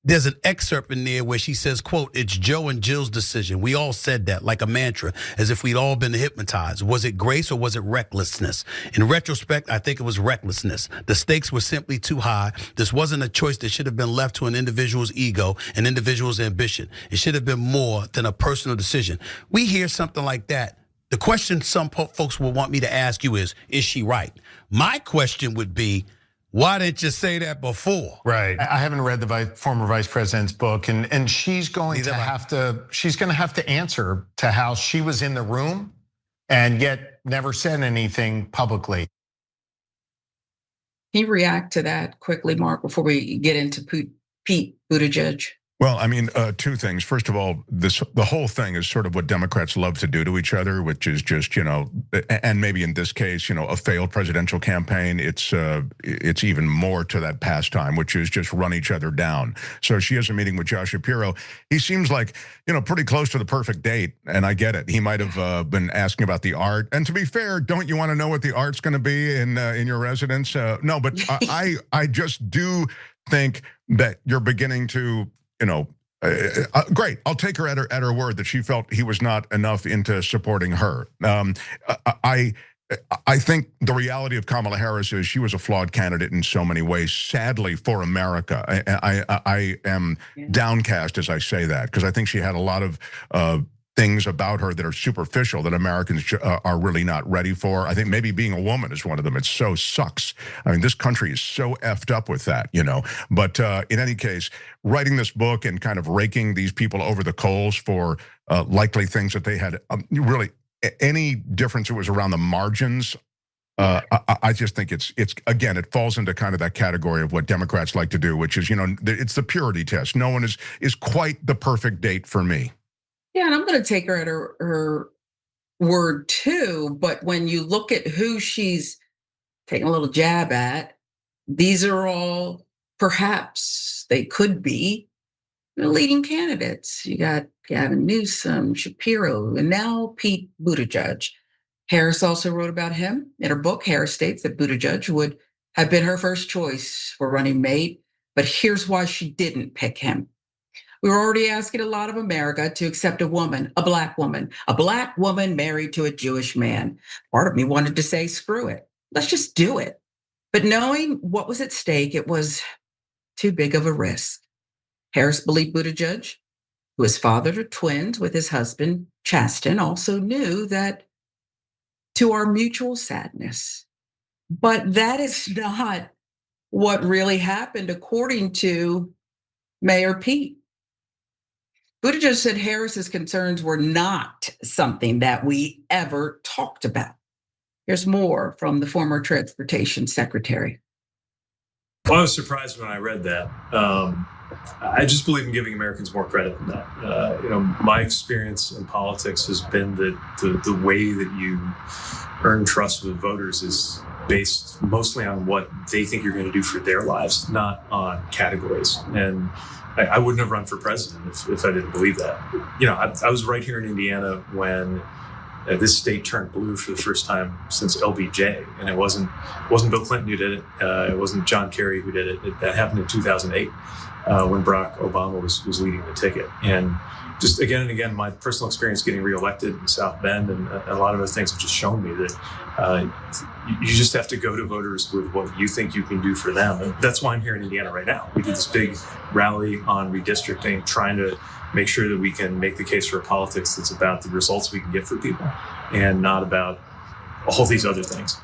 There's an excerpt in there where she says, quote, it's Joe and Jill's decision. We all said that like a mantra, as if we'd all been hypnotized. Was it grace or was it recklessness? In retrospect, I think it was recklessness. The stakes were simply too high. This wasn't a choice that should have been left to an individual's ego, an individual's ambition. It should have been more than a personal decision. We hear something like that. The question some folks will want me to ask you is she right? My question would be, why didn't you say that before? Right. I haven't read the former vice president's book, and she's going to have to answer to how she was in the room and yet never said anything publicly. Can you react to that quickly, Mark, before we get into Pete Buttigieg? Well, I mean, 2 things. First of all, the whole thing is sort of what Democrats love to do to each other, which is just, and maybe in this case, a failed presidential campaign. It's even more to that pastime, which is just run each other down. So she has a meeting with Josh Shapiro. He seems like, pretty close to the perfect date, and I get it. He might have been asking about the art. And to be fair, don't you want to know what the art's going to be in your residence? No, but I just do think that you're beginning to. Great. I'll take her at her word that she felt he was not enough into supporting her. I think the reality of Kamala Harris is she was a flawed candidate in so many ways. Sadly for America, I am downcast as I say that, because I think she had a lot of things about her that are superficial that Americans are really not ready for. I think maybe being a woman is one of them. It so sucks. I mean, this country is so effed up with that, But in any case, writing this book and kind of raking these people over the coals for likely things that they had really any difference, it was around the margins. I just think it's again, it falls into kind of that category of what Democrats like to do, which is, it's the purity test. No one is quite the perfect date for me. Yeah, and I'm going to take her at her word too. But when you look at who she's taking a little jab at, these are all perhaps they could be the leading candidates. You got Gavin Newsom, Shapiro, and now Pete Buttigieg. Harris also wrote about him in her book. Harris states that Buttigieg would have been her first choice for running mate, but here's why she didn't pick him. We were already asking a lot of America to accept a woman, a black woman married to a Jewish man. Part of me wanted to say, screw it. Let's just do it. But knowing what was at stake, it was too big of a risk. Harris believed Buttigieg, who is father to twins with his husband, Chasten, also knew that to our mutual sadness, But that is not what really happened, according to Mayor Pete. Buttigieg said Harris's concerns were not something that we ever talked about. Here's more from the former transportation secretary. Well, I was surprised when I read that. I just believe in giving Americans more credit than that. My experience in politics has been that the way that you earn trust with voters is based mostly on what they think you're going to do for their lives, not on categories. And I wouldn't have run for president if I didn't believe that. I was right here in Indiana when this state turned blue for the first time since LBJ, and it wasn't Bill Clinton who did it. It wasn't John Kerry who did it. That happened in 2008 when Barack Obama was leading the ticket. And just again and again, my personal experience getting reelected in South Bend and a lot of other things have just shown me that you just have to go to voters with what you think you can do for them. And that's why I'm here in Indiana right now. We did this big rally on redistricting, trying to make sure that we can make the case for a politics that's about the results we can get for people and not about all these other things.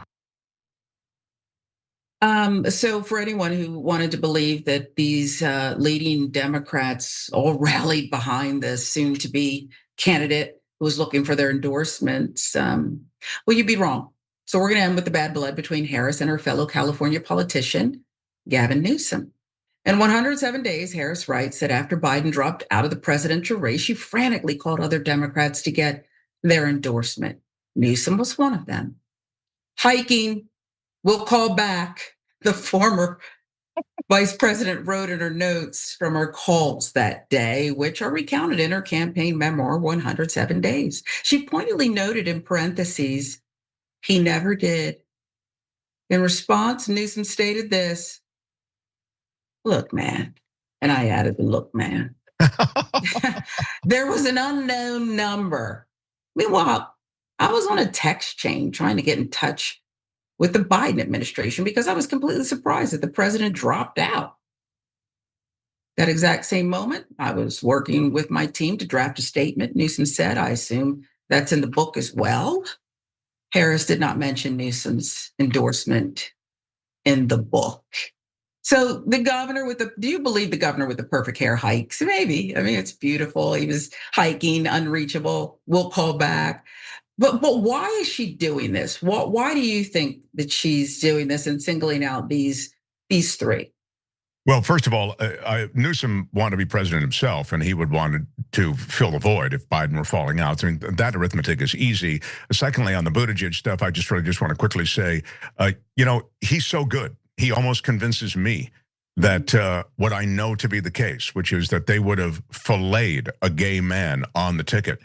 So for anyone who wanted to believe that these leading Democrats all rallied behind the soon-to-be candidate who was looking for their endorsements, well, you'd be wrong. So we're going to end with the bad blood between Harris and her fellow California politician, Gavin Newsom. In 107 days, Harris writes that after Biden dropped out of the presidential race, she frantically called other Democrats to get their endorsement. Newsom was one of them. Hiking, we'll call back, the former vice president wrote in her notes from her calls that day, which are recounted in her campaign memoir, 107 Days. She pointedly noted in parentheses, he never did. In response, Newsom stated this, look, man, and I added the look, man. There was an unknown number. Meanwhile, I was on a text chain trying to get in touch with the Biden administration because I was completely surprised that the president dropped out. That exact same moment, I was working with my team to draft a statement. Newsom said, I assume that's in the book as well. Harris did not mention Newsom's endorsement in the book. So the governor do you believe the governor with the perfect hair hikes? Maybe. I mean, it's beautiful. He was hiking, unreachable. We'll call back. But why is she doing this? Why do you think that she's doing this and singling out these three? Well, first of all, Newsom wanted to be president himself, and he would want to fill the void if Biden were falling out. I mean, that arithmetic is easy. Secondly, on the Buttigieg stuff, I just want to quickly say, he's so good. He almost convinces me that what I know to be the case, which is that they would have filleted a gay man on the ticket.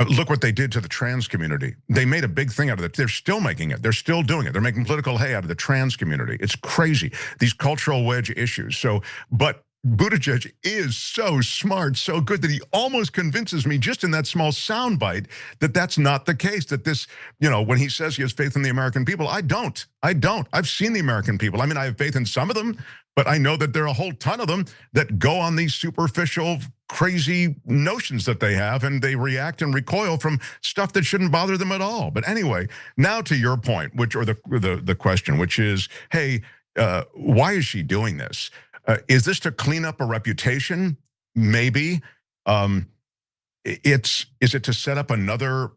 Look what they did to the trans community. They made a big thing out of it. They're still making it. They're still doing it. They're making political hay out of the trans community. It's crazy, these cultural wedge issues. But Buttigieg is so smart, so good that he almost convinces me just in that small soundbite that that's not the case, that this, when he says he has faith in the American people, I don't. I've seen the American people. I mean, I have faith in some of them, but I know that there are a whole ton of them that go on these superficial, crazy notions that they have, and they react and recoil from stuff that shouldn't bother them at all. But anyway, now to your point, the question, which is, hey, why is she doing this? Is this to clean up a reputation? Maybe. Is it to set up another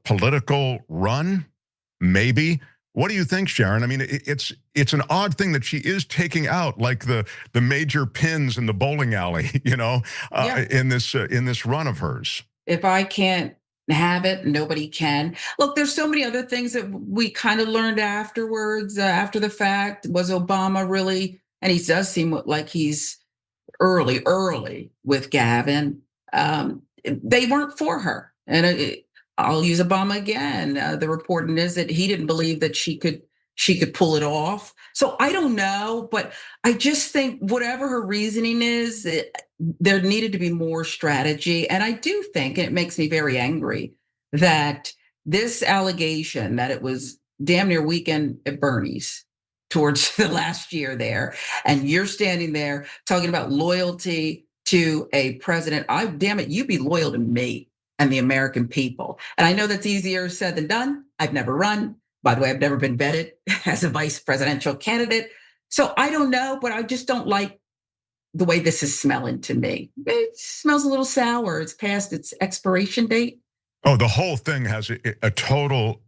political run? Maybe. What do you think, Sharon? I mean, it's an odd thing that she is taking out like the major pins in the bowling alley, in this run of hers. If I can't have it, nobody can. Look, there's so many other things that we kind of learned afterwards, after the fact. Was Obama really? And he does seem like he's early with Gavin. They weren't for her, and I'll use Obama again. The reporting is that he didn't believe that she could pull it off. So I don't know, but I just think whatever her reasoning is, there needed to be more strategy. And I do think, and it makes me very angry, that this allegation that it was damn near weekend at Bernie's towards the last year there, and you're standing there talking about loyalty to a president. Damn it, you be loyal to me and the American people. And I know that's easier said than done. I've never run. By the way, I've never been vetted as a vice presidential candidate. So I don't know, but I just don't like the way this is smelling to me. It smells a little sour. It's past its expiration date. Oh, the whole thing has a total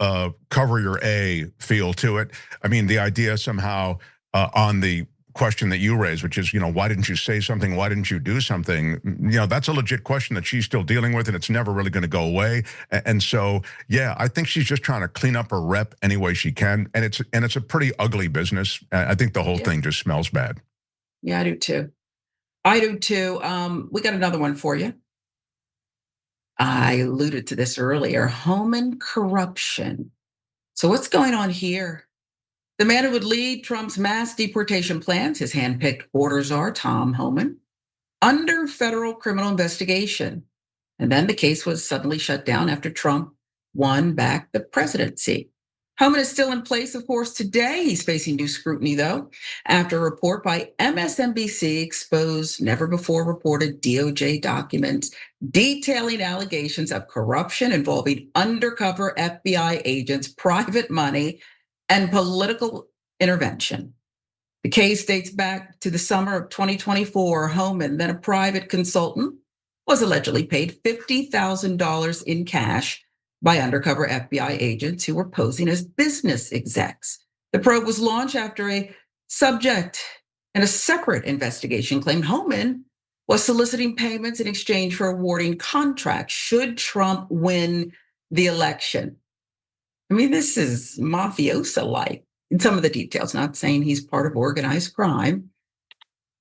cover your A feel to it. I mean, the idea somehow on the question that you raised, which is, why didn't you say something? Why didn't you do something? That's a legit question that she's still dealing with, and it's never really going to go away. And so, yeah, I think she's just trying to clean up her rep any way she can, and it's a pretty ugly business. I think the whole thing just smells bad. Yeah, I do too. We got another one for you. I alluded to this earlier. Homan corruption. So what's going on here? The man who would lead Trump's mass deportation plans, his handpicked border czar, Tom Homan, under federal criminal investigation. And then the case was suddenly shut down after Trump won back the presidency. Homan is still in place, of course, today. He's facing new scrutiny, though, after a report by MSNBC exposed never-before-reported DOJ documents detailing allegations of corruption involving undercover FBI agents, private money, and political intervention. The case dates back to the summer of 2024. Homan, then a private consultant, was allegedly paid $50,000 in cash by undercover FBI agents who were posing as business execs. The probe was launched after a subject in a separate investigation claimed Homan was soliciting payments in exchange for awarding contracts should Trump win the election. I mean, this is mafioso-like in some of the details, not saying he's part of organized crime.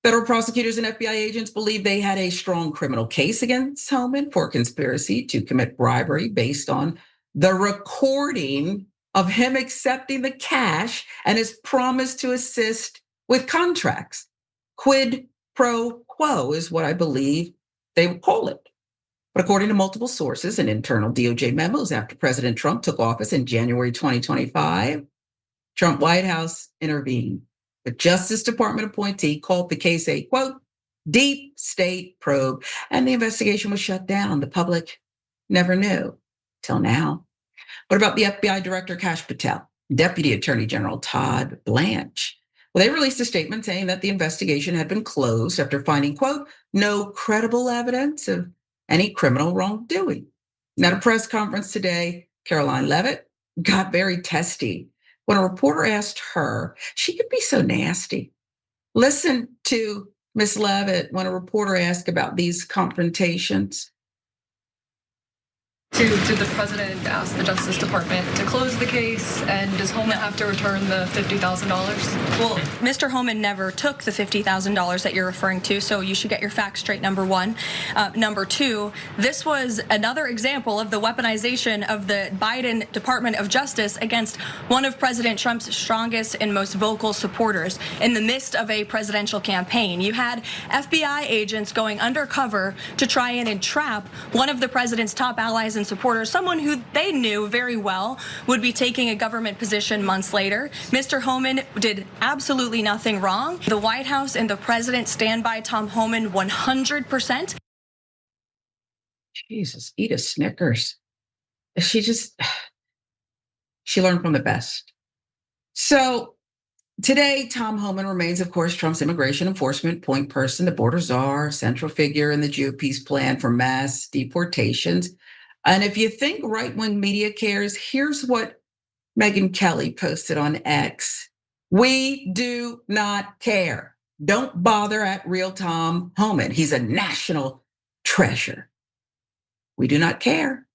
Federal prosecutors and FBI agents believe they had a strong criminal case against Homan for conspiracy to commit bribery based on the recording of him accepting the cash and his promise to assist with contracts. Quid pro quo is what I believe they would call it. But according to multiple sources and internal DOJ memos after President Trump took office in January 2025, Trump White House intervened. The Justice Department appointee called the case a, quote, deep state probe, and the investigation was shut down. The public never knew till now. What about the FBI Director Kash Patel, Deputy Attorney General Todd Blanche? Well, they released a statement saying that the investigation had been closed after finding, quote, no credible evidence of any criminal wrongdoing. At a press conference today, Caroline Leavitt got very testy when a reporter asked her, she could be so nasty. Listen to Ms. Leavitt when a reporter asked about these confrontations. Did the president ask the Justice Department to close the case, and does Homan have to return the $50,000? Well, Mr. Homan never took the $50,000 that you're referring to, so you should get your facts straight, number one. Number two, this was another example of the weaponization of the Biden Department of Justice against one of President Trump's strongest and most vocal supporters in the midst of a presidential campaign. You had FBI agents going undercover to try and entrap one of the president's top allies and supporters, someone who they knew very well would be taking a government position months later. Mr. Homan did absolutely nothing wrong. The White House and the president stand by Tom Homan 100%. Jesus, eat a Snickers. She learned from the best. So today, Tom Homan remains, of course, Trump's immigration enforcement point person, the border czar, central figure in the GOP's plan for mass deportations. And if you think right-wing media cares, here's what Megyn Kelly posted on X. We do not care. Don't bother at real Tom Homan. He's a national treasure. We do not care.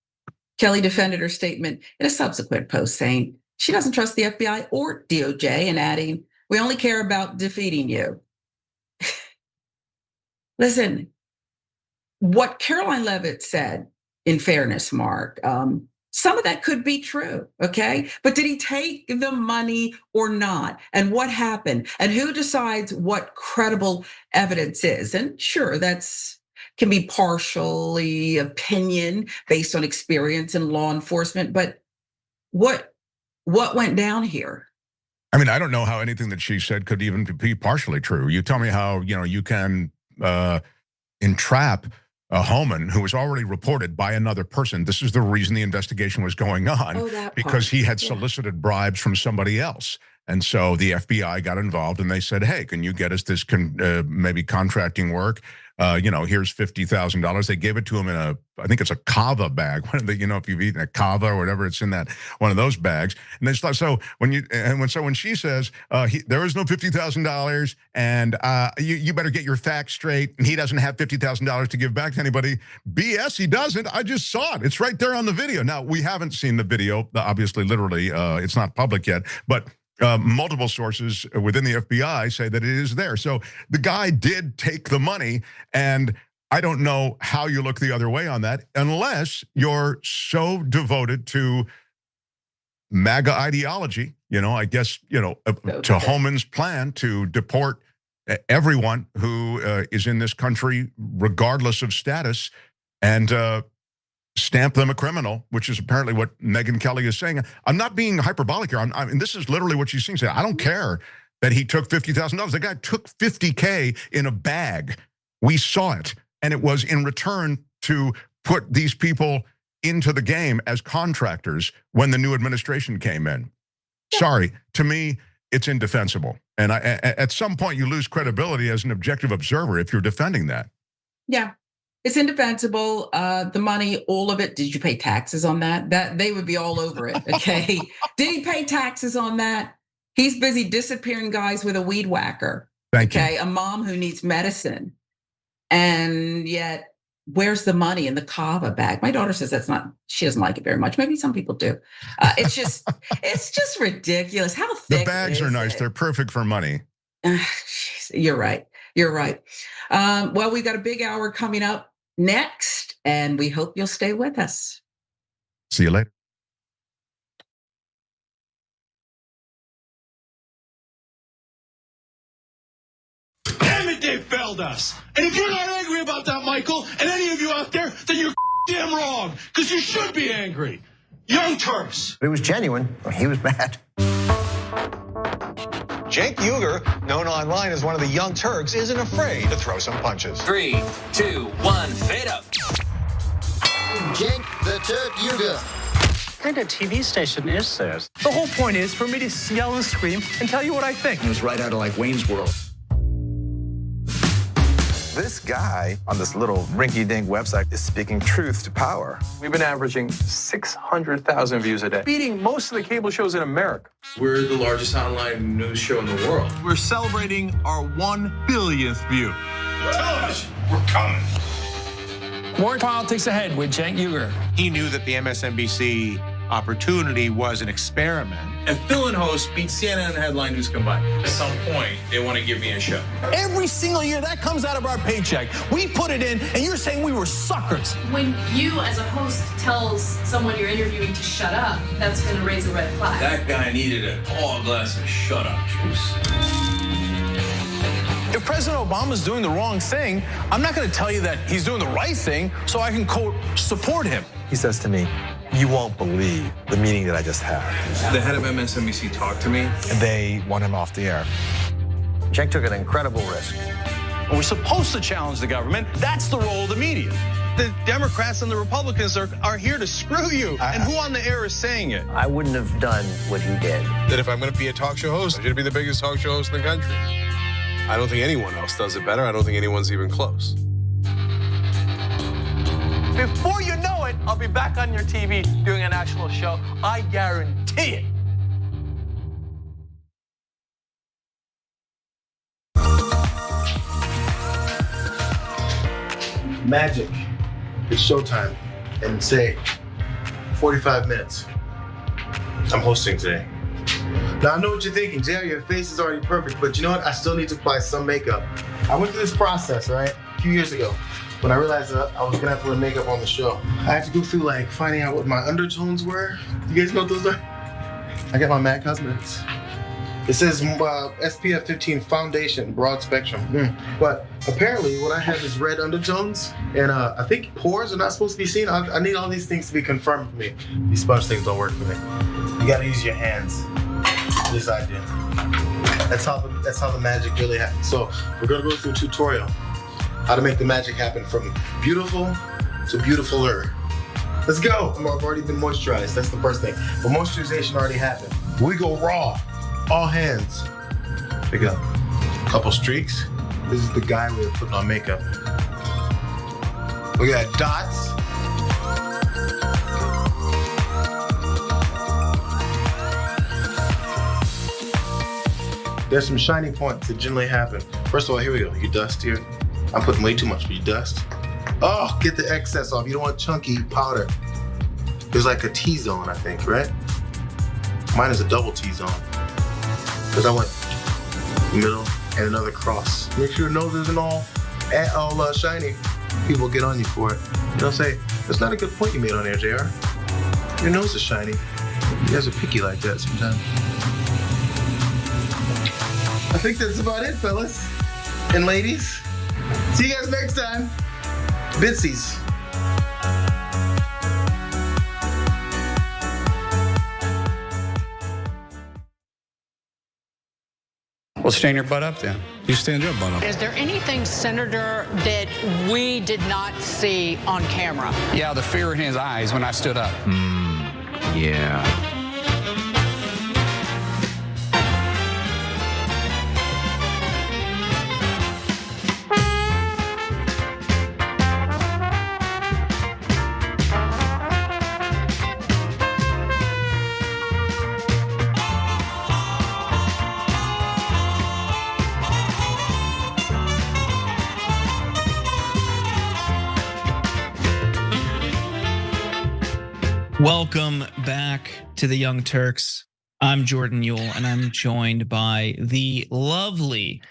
Kelly defended her statement in a subsequent post saying she doesn't trust the FBI or DOJ and adding, we only care about defeating you. Listen, what Caroline Leavitt said, in fairness, Mark, some of that could be true, okay? But did he take the money or not? And what happened? And who decides what credible evidence is? And sure, can be partially opinion based on experience in law enforcement, but what went down here? I mean, I don't know how anything that she said could even be partially true. You tell me how, you can entrap Homan, who was already reported by another person. This is the reason the investigation was going on, because he had solicited bribes from somebody else. And so the FBI got involved and they said, hey, can you get us this maybe contracting work? Here's $50,000. They gave it to him in I think it's a kava bag. If you've eaten a kava or whatever, it's in that one of those bags. And they start, when she says there is no $50,000 and you better get your facts straight, and he doesn't have $50,000 to give back to anybody. BS, he doesn't. I just saw it. It's right there on the video. Now, we haven't seen the video, obviously, literally, it's not public yet, but multiple sources within the FBI say that it is there. So the guy did take the money, and I don't know how you look the other way on that, unless you're so devoted to MAGA ideology, I guess, to Homan's plan to deport everyone who is in this country, regardless of status, and stamp them a criminal, which is apparently what Megyn Kelly is saying. I'm not being hyperbolic here. I mean, this is literally what she's saying. I don't care that he took $50,000. The guy took $50K in a bag. We saw it. And it was in return to put these people into the game as contractors when the new administration came in. Sorry, to me, it's indefensible. And at some point, you lose credibility as an objective observer if you're defending that. Yeah. It's indefensible. The money, all of it. Did you pay taxes on that? That they would be all over it. Okay. Did he pay taxes on that? He's busy disappearing guys with a weed whacker. Thank you. A mom who needs medicine, and yet where's the money in the kava bag? My daughter says she doesn't like it very much. Maybe some people do. It's just ridiculous. How thick? The bags are nice. They're perfect for money. You're right. You're right. Well, we've got a big hour coming up next, and we hope you'll stay with us. See you later. Damn it, they failed us. And if you're not angry about that, Michael, and any of you out there, then you're damn wrong, because you should be angry. Young Turks. It was genuine. He was mad. Cenk Uygur, known online as one of the Young Turks, isn't afraid to throw some punches. 3, 2, 1, fade up. Cenk the Turk Uygur. What kind of TV station is this? The whole point is for me to yell and scream and tell you what I think. It was right out of like Wayne's World. This guy on this little rinky-dink website is speaking truth to power. We've been averaging 600,000 views a day, beating most of the cable shows in America. We're the largest online news show in the world. We're celebrating our 1 billionth view. Television, we're coming. More politics ahead with Cenk Uygur. He knew that the MSNBC opportunity was an experiment. And Phil and host beat CNN and headline news combined. At some point, they want to give me a show. Every single year, that comes out of our paycheck. We put it in, and you're saying we were suckers. When you, as a host, tells someone you're interviewing to shut up, that's going to raise a red flag. That guy needed a tall glass of shut up juice. If President Obama's doing the wrong thing, I'm not going to tell you that he's doing the right thing so I can, quote, support him. He says to me, "You won't believe the meeting that I just had." The head of MSNBC talked to me. And they want him off the air. Cenk took an incredible risk. We're supposed to challenge the government. That's the role of the media. The Democrats and the Republicans are here to screw you. And who on the air is saying it? I wouldn't have done what he did. That if I'm going to be a talk show host, I should be the biggest talk show host in the country. I don't think anyone else does it better. I don't think anyone's even close. Before you know it, I'll be back on your TV doing a national show. I guarantee it. Magic. It's showtime. And say 45 minutes. I'm hosting today. Now, I know what you're thinking, Jerry, your face is already perfect, but you know what? I still need to apply some makeup. I went through this process, right, a few years ago, when I realized that I was gonna have to wear makeup on the show. I had to go through, like, finding out what my undertones were. You guys know what those are? I got my MAC Cosmetics. It says SPF 15 foundation, broad spectrum. But apparently what I have is red undertones, and I think pores are not supposed to be seen. I need all these things to be confirmed for me. These sponge things don't work for me. You gotta use your hands. This idea. That's how the magic really happens. So we're gonna go through a tutorial. how to make the magic happen from beautiful to beautifuler. Let's go. I've already been moisturized. That's the first thing. But moisturization already happened. We go raw. All hands. Pick up. Couple streaks. This is the guy way of putting on makeup. We got dots. There's some shiny points that generally happen. First of all, here we go. You dust here. I'm putting way too much, but you dust. Oh, get the excess off. You don't want chunky powder. There's like a T-zone, I think, right? Mine is a double T-zone. Because I went middle and another cross. Make sure your nose isn't all shiny. People get on you for it. They'll say, that's not a good point you made on there, JR. Your nose is shiny. You guys are picky like that sometimes. I think that's about it, fellas and ladies. See you guys next time. Bitsies. Well, stand your butt up then. You stand your butt up. Is there anything, Senator, that we did not see on camera? Yeah, the fear in his eyes when I stood up. Yeah. Welcome back to the Young Turks. I'm Jordan Ewell, and I'm joined by the lovely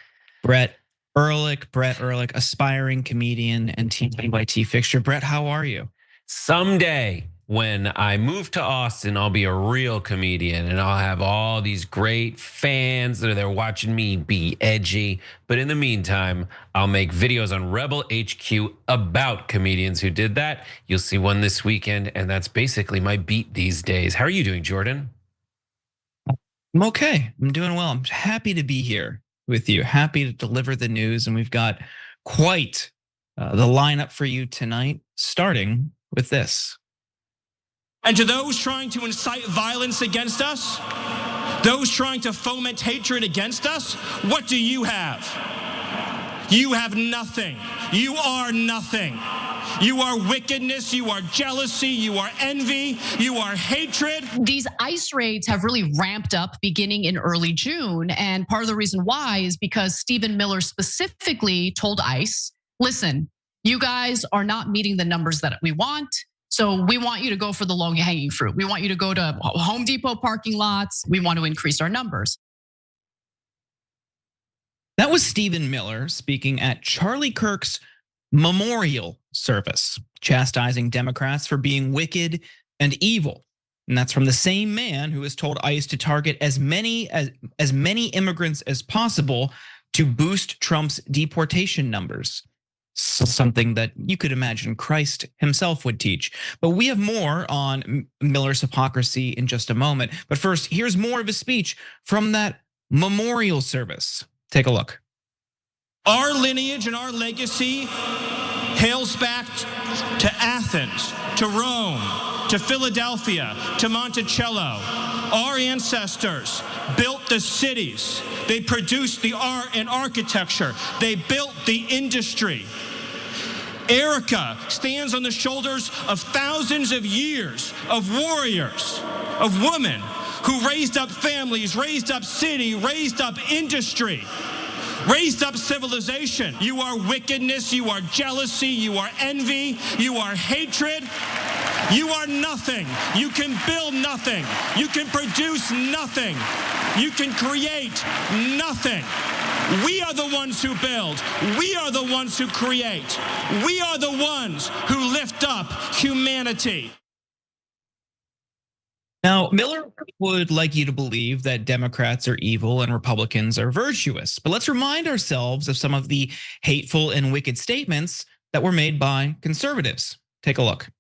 Brett Ehrlich. Brett Ehrlich, aspiring comedian and TYT fixture. Brett, how are you? Someday, when I move to Austin, I'll be a real comedian, and I'll have all these great fans that are there watching me be edgy. But in the meantime, I'll make videos on Rebel HQ about comedians who did that. You'll see one this weekend, and that's basically my beat these days. How are you doing, Jordan? I'm okay. I'm doing well. I'm happy to be here with you. Happy to deliver the news, and we've got quite the lineup for you tonight, starting with this. And to those trying to incite violence against us, those trying to foment hatred against us, what do you have? You have nothing. You are nothing. You are wickedness, you are jealousy, you are envy, you are hatred. These ICE raids have really ramped up beginning in early June. And part of the reason why is because Stephen Miller specifically told ICE, listen, you guys are not meeting the numbers that we want. So we want you to go for the low-hanging fruit. We want you to go to Home Depot parking lots. We want to increase our numbers. That was Stephen Miller speaking at Charlie Kirk's memorial service, chastising Democrats for being wicked and evil. And that's from the same man who has told ICE to target as many immigrants as possible to boost Trump's deportation numbers. Something that you could imagine Christ himself would teach. But we have more on Miller's hypocrisy in just a moment. But first, here's more of his speech from that memorial service. Take a look. Our lineage and our legacy hails back to Athens, to Rome, to Philadelphia, to Monticello. Our ancestors built the cities. They produced the art and architecture. They built the industry. Erica stands on the shoulders of thousands of years of warriors, of women who raised up families, raised up city, raised up industry, raised up civilization. You are wickedness, you are jealousy, you are envy, you are hatred. You are nothing. You can build nothing. You can produce nothing. You can create nothing. We are the ones who build. We are the ones who create. We are the ones who lift up humanity. Now, Miller would like you to believe that Democrats are evil and Republicans are virtuous. But let's remind ourselves of some of the hateful and wicked statements that were made by conservatives. Take a look.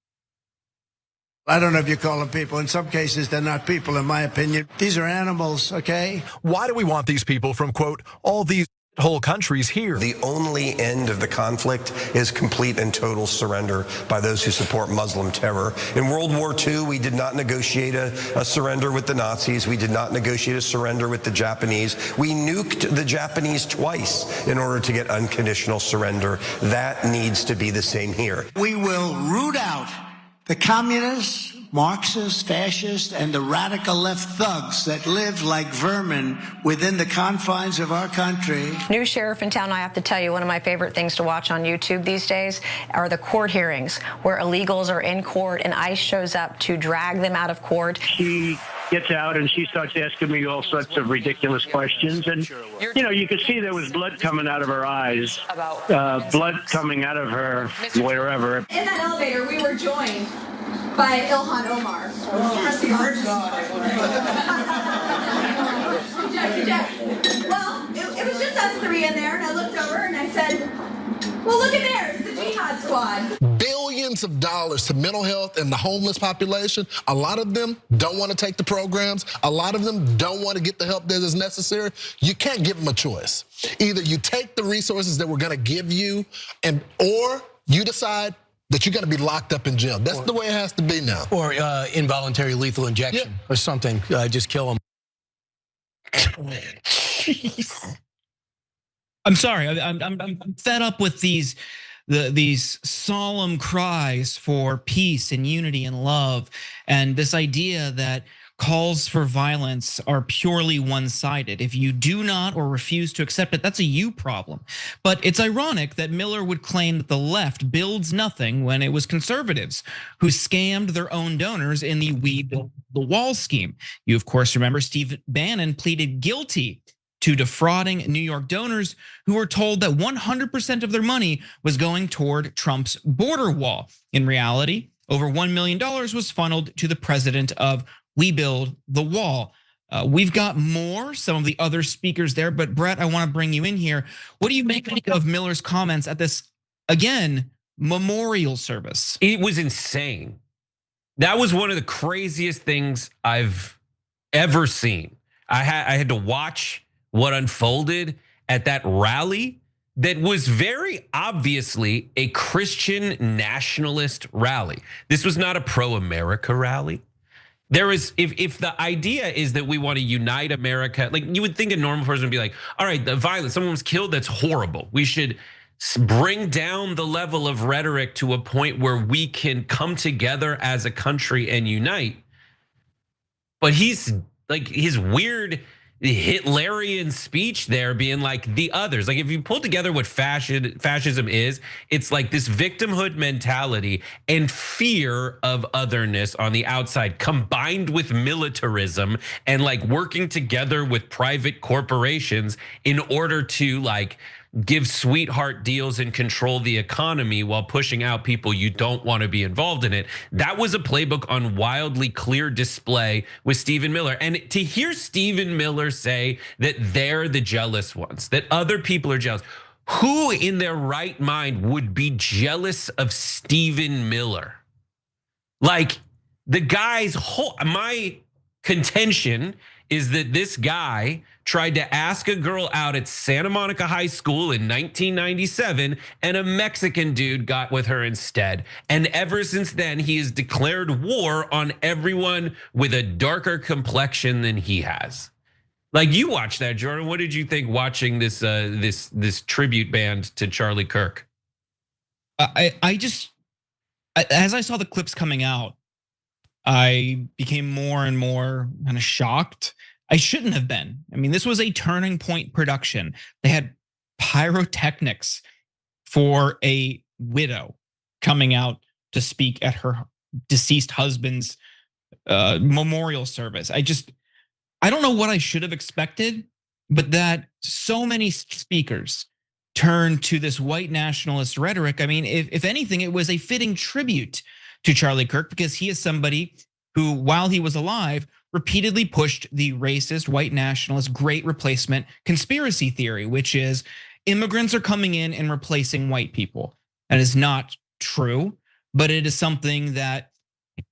I don't know if you call them people. In some cases, they're not people, in my opinion. These are animals, okay? Why do we want these people from, quote, all these whole countries here. The only end of the conflict is complete and total surrender by those who support Muslim terror. In World War II, we did not negotiate a surrender with the Nazis. We did not negotiate a surrender with the Japanese. We nuked the Japanese twice in order to get unconditional surrender. That needs to be the same here. We will root out the communists, Marxists, fascists, and the radical left thugs that live like vermin within the confines of our country. New sheriff in town, I have to tell you, one of my favorite things to watch on YouTube these days are the court hearings where illegals are in court and ICE shows up to drag them out of court. She gets out and she starts asking me all sorts of ridiculous questions. And, you know, you could see there was blood coming out of her eyes, blood coming out of her wherever. In that elevator, we were joined by Ilhan Omar. Well, it was just us three in there, and I looked over and I said, well, look at there, it's the Jihad Squad. Billions of dollars to mental health and the homeless population. A lot of them don't want to take the programs. A lot of them don't want to get the help that is necessary. You can't give them a choice. Either you take the resources that we're going to give you, or you decide that you're going to be locked up in jail. That's the way it has to be now. Or involuntary lethal injection or something. Just kill them. Jeez. I'm sorry. I'm fed up with these solemn cries for peace and unity and love, and this idea that calls for violence are purely one-sided. If you do not or refuse to accept it, that's a you problem. But it's ironic that Miller would claim that the left builds nothing when it was conservatives who scammed their own donors in the We Build the Wall scheme. You, of course, remember Steve Bannon pleaded guilty to defrauding New York donors who were told that 100% of their money was going toward Trump's border wall. In reality, over $1 million was funneled to the president of We Build the Wall. We've got more, some of the other speakers there, but Brett, I want to bring you in here. What do you make of Miller's comments at this, again, memorial service? It was insane. That was one of the craziest things I've ever seen. I had to watch what unfolded at that rally that was very obviously a Christian nationalist rally. This was not a pro-America rally. There is, if the idea is that we want to unite America, like you would think a normal person would be like, all right, the violence, someone was killed, that's horrible. We should bring down the level of rhetoric to a point where we can come together as a country and unite. But he's like, his weird Hitlerian speech there being like the others. Like if you pull together what fascism is, it's like this victimhood mentality and fear of otherness on the outside combined with militarism and like working together with private corporations in order to like give sweetheart deals and control the economy while pushing out people you don't want to be involved in it. That was a playbook on wildly clear display with Stephen Miller. And to hear Stephen Miller say that they're the jealous ones, that other people are jealous. Who in their right mind would be jealous of Stephen Miller? Like the guy's whole, my contention is that this guy tried to ask a girl out at Santa Monica High School in 1997, and a Mexican dude got with her instead. And ever since then, he has declared war on everyone with a darker complexion than he has. Like you watched that, Jordan. What did you think watching this this tribute band to Charlie Kirk? I just, as I saw the clips coming out, I became more and more kind of shocked. I shouldn't have been. I mean, this was a Turning Point production. They had pyrotechnics for a widow coming out to speak at her deceased husband's memorial service. I don't know what I should have expected, but that so many speakers turned to this white nationalist rhetoric. I mean, if anything, it was a fitting tribute to Charlie Kirk because he is somebody who, while he was alive, repeatedly pushed the racist, white nationalist, great replacement conspiracy theory, which is immigrants are coming in and replacing white people. That is not true, but it is something that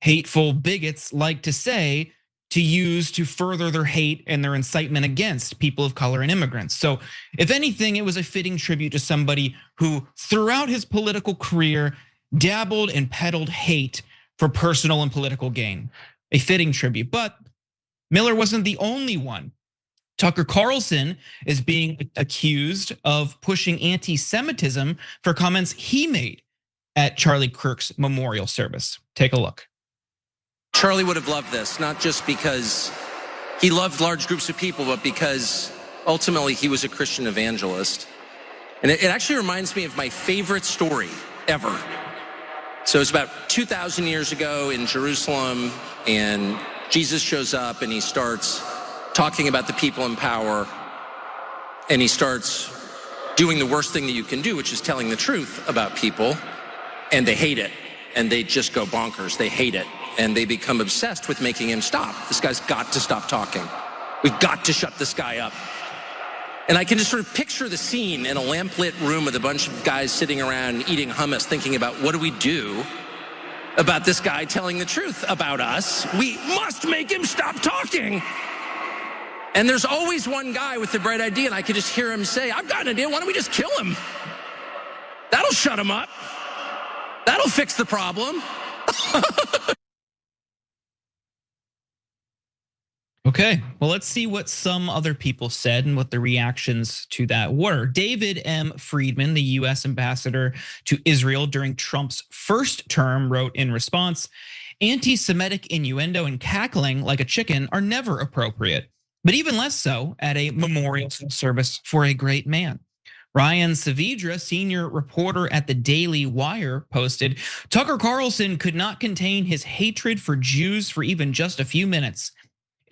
hateful bigots like to say to use to further their hate and their incitement against people of color and immigrants. So if anything, it was a fitting tribute to somebody who throughout his political career dabbled and peddled hate for personal and political gain. A fitting tribute, but Miller wasn't the only one. Tucker Carlson is being accused of pushing anti-Semitism for comments he made at Charlie Kirk's memorial service. Take a look. Charlie would have loved this, not just because he loved large groups of people, but because ultimately he was a Christian evangelist. And it actually reminds me of my favorite story ever. So it's about 2,000 years ago in Jerusalem, and Jesus shows up and he starts talking about the people in power, and he starts doing the worst thing that you can do, which is telling the truth about people, and they hate it, and they just go bonkers. They hate it, and they become obsessed with making him stop. This guy's got to stop talking. We've got to shut this guy up. And I can just sort of picture the scene in a lamplit room with a bunch of guys sitting around eating hummus, thinking about what do we do about this guy telling the truth about us? We must make him stop talking. And there's always one guy with the bright idea, and I could just hear him say, I've got an idea, why don't we just kill him? That'll shut him up. That'll fix the problem. Okay, well, let's see what some other people said and what the reactions to that were. David M. Friedman, the US ambassador to Israel during Trump's first term, wrote in response, anti-Semitic innuendo and cackling like a chicken are never appropriate, but even less so at a memorial service for a great man. Ryan Saavedra, senior reporter at the Daily Wire, posted, Tucker Carlson could not contain his hatred for Jews for even just a few minutes.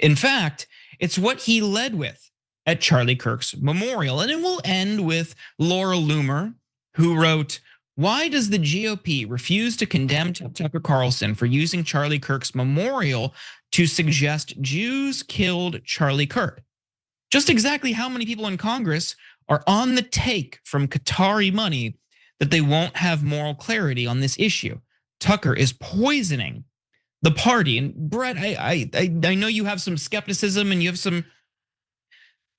In fact, it's what he led with at Charlie Kirk's memorial. And it will end with Laura Loomer, who wrote, why does the GOP refuse to condemn Tucker Carlson for using Charlie Kirk's memorial to suggest Jews killed Charlie Kirk? Just exactly how many people in Congress are on the take from Qatari money that they won't have moral clarity on this issue? Tucker is poisoning the party. And Brett, I know you have some skepticism and you have some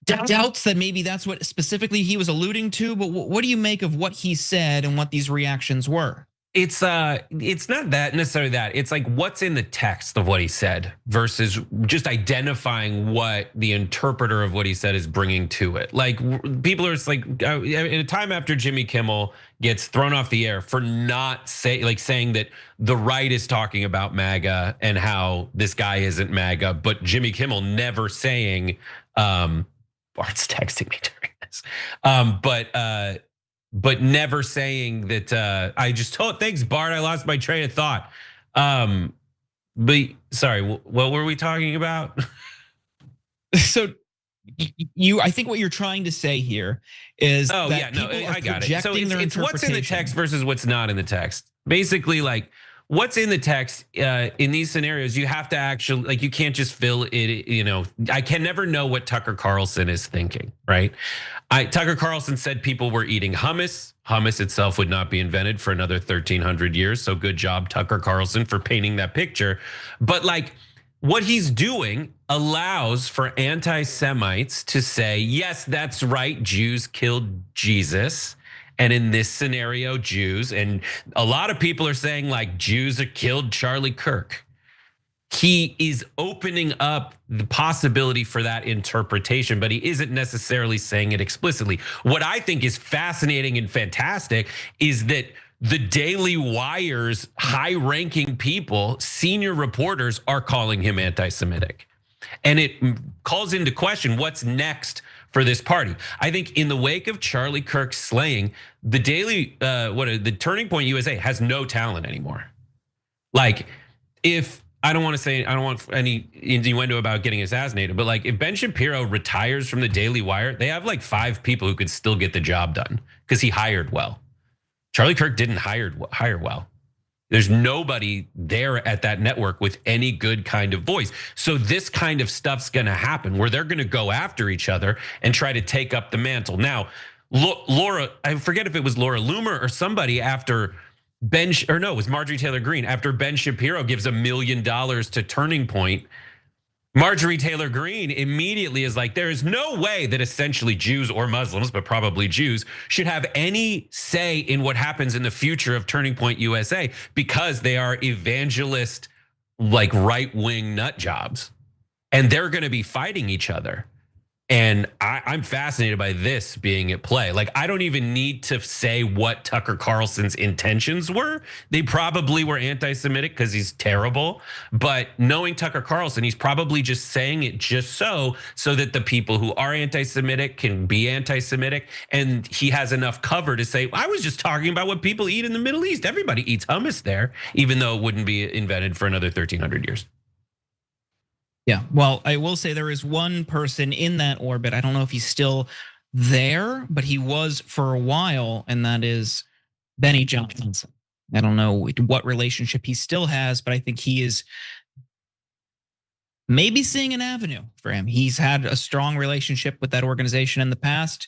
doubts that maybe that's what specifically he was alluding to, but what do you make of what he said and what these reactions were? It's not that necessarily that. It's like what's in the text of what he said versus just identifying what the interpreter of what he said is bringing to it. Like people are just like in a time after Jimmy Kimmel gets thrown off the air for not saying that the right is talking about MAGA and how this guy isn't MAGA, but Jimmy Kimmel never saying, Bart's texting me during this, but never saying that I just told, thanks Bart, I lost my train of thought. But sorry, what were we talking about? So I think what you're trying to say here is that people are projecting their it's what's in the text versus what's not in the text. Basically, like what's in the text in these scenarios, you have to actually, like, you can't just fill it. I can never know what Tucker Carlson is thinking, right? Tucker Carlson said people were eating hummus. Hummus itself would not be invented for another 1,300 years. So good job, Tucker Carlson, for painting that picture. But like what he's doing allows for anti-Semites to say, yes, that's right, Jews killed Jesus. And in this scenario, Jews, and a lot of people are saying like Jews have killed Charlie Kirk. He is opening up the possibility for that interpretation, but he isn't necessarily saying it explicitly. What I think is fascinating and fantastic is that the Daily Wire's high-ranking people, senior reporters, are calling him anti-Semitic. And it calls into question what's next for this party. I think in the wake of Charlie Kirk's slaying, the the Turning Point USA has no talent anymore. Like, if I don't want any innuendo about getting assassinated, but like if Ben Shapiro retires from the Daily Wire, they have like 5 people who could still get the job done because he hired well. Charlie Kirk didn't hire well. There's nobody there at that network with any good kind of voice. So this kind of stuff's gonna happen where they're gonna go after each other and try to take up the mantle. Now, Laura, I forget if it was Laura Loomer or somebody after it was Marjorie Taylor Greene, after Ben Shapiro gives $1 million to Turning Point, Marjorie Taylor Greene immediately is like, there is no way that essentially Jews or Muslims, but probably Jews, should have any say in what happens in the future of Turning Point USA because they are evangelist, like right-wing nut jobs. And they're gonna be fighting each other. And I'm fascinated by this being at play. Like, I don't even need to say what Tucker Carlson's intentions were. They probably were anti-Semitic because he's terrible. But knowing Tucker Carlson, he's probably just saying it just so that the people who are anti-Semitic can be anti-Semitic. And he has enough cover to say, I was just talking about what people eat in the Middle East. Everybody eats hummus there, even though it wouldn't be invented for another 1,300 years. Yeah, well, I will say there is one person in that orbit. I don't know if he's still there, but he was for a while, and that is Benny Johnson. I don't know what relationship he still has, but I think he is maybe seeing an avenue for him. He's had a strong relationship with that organization in the past.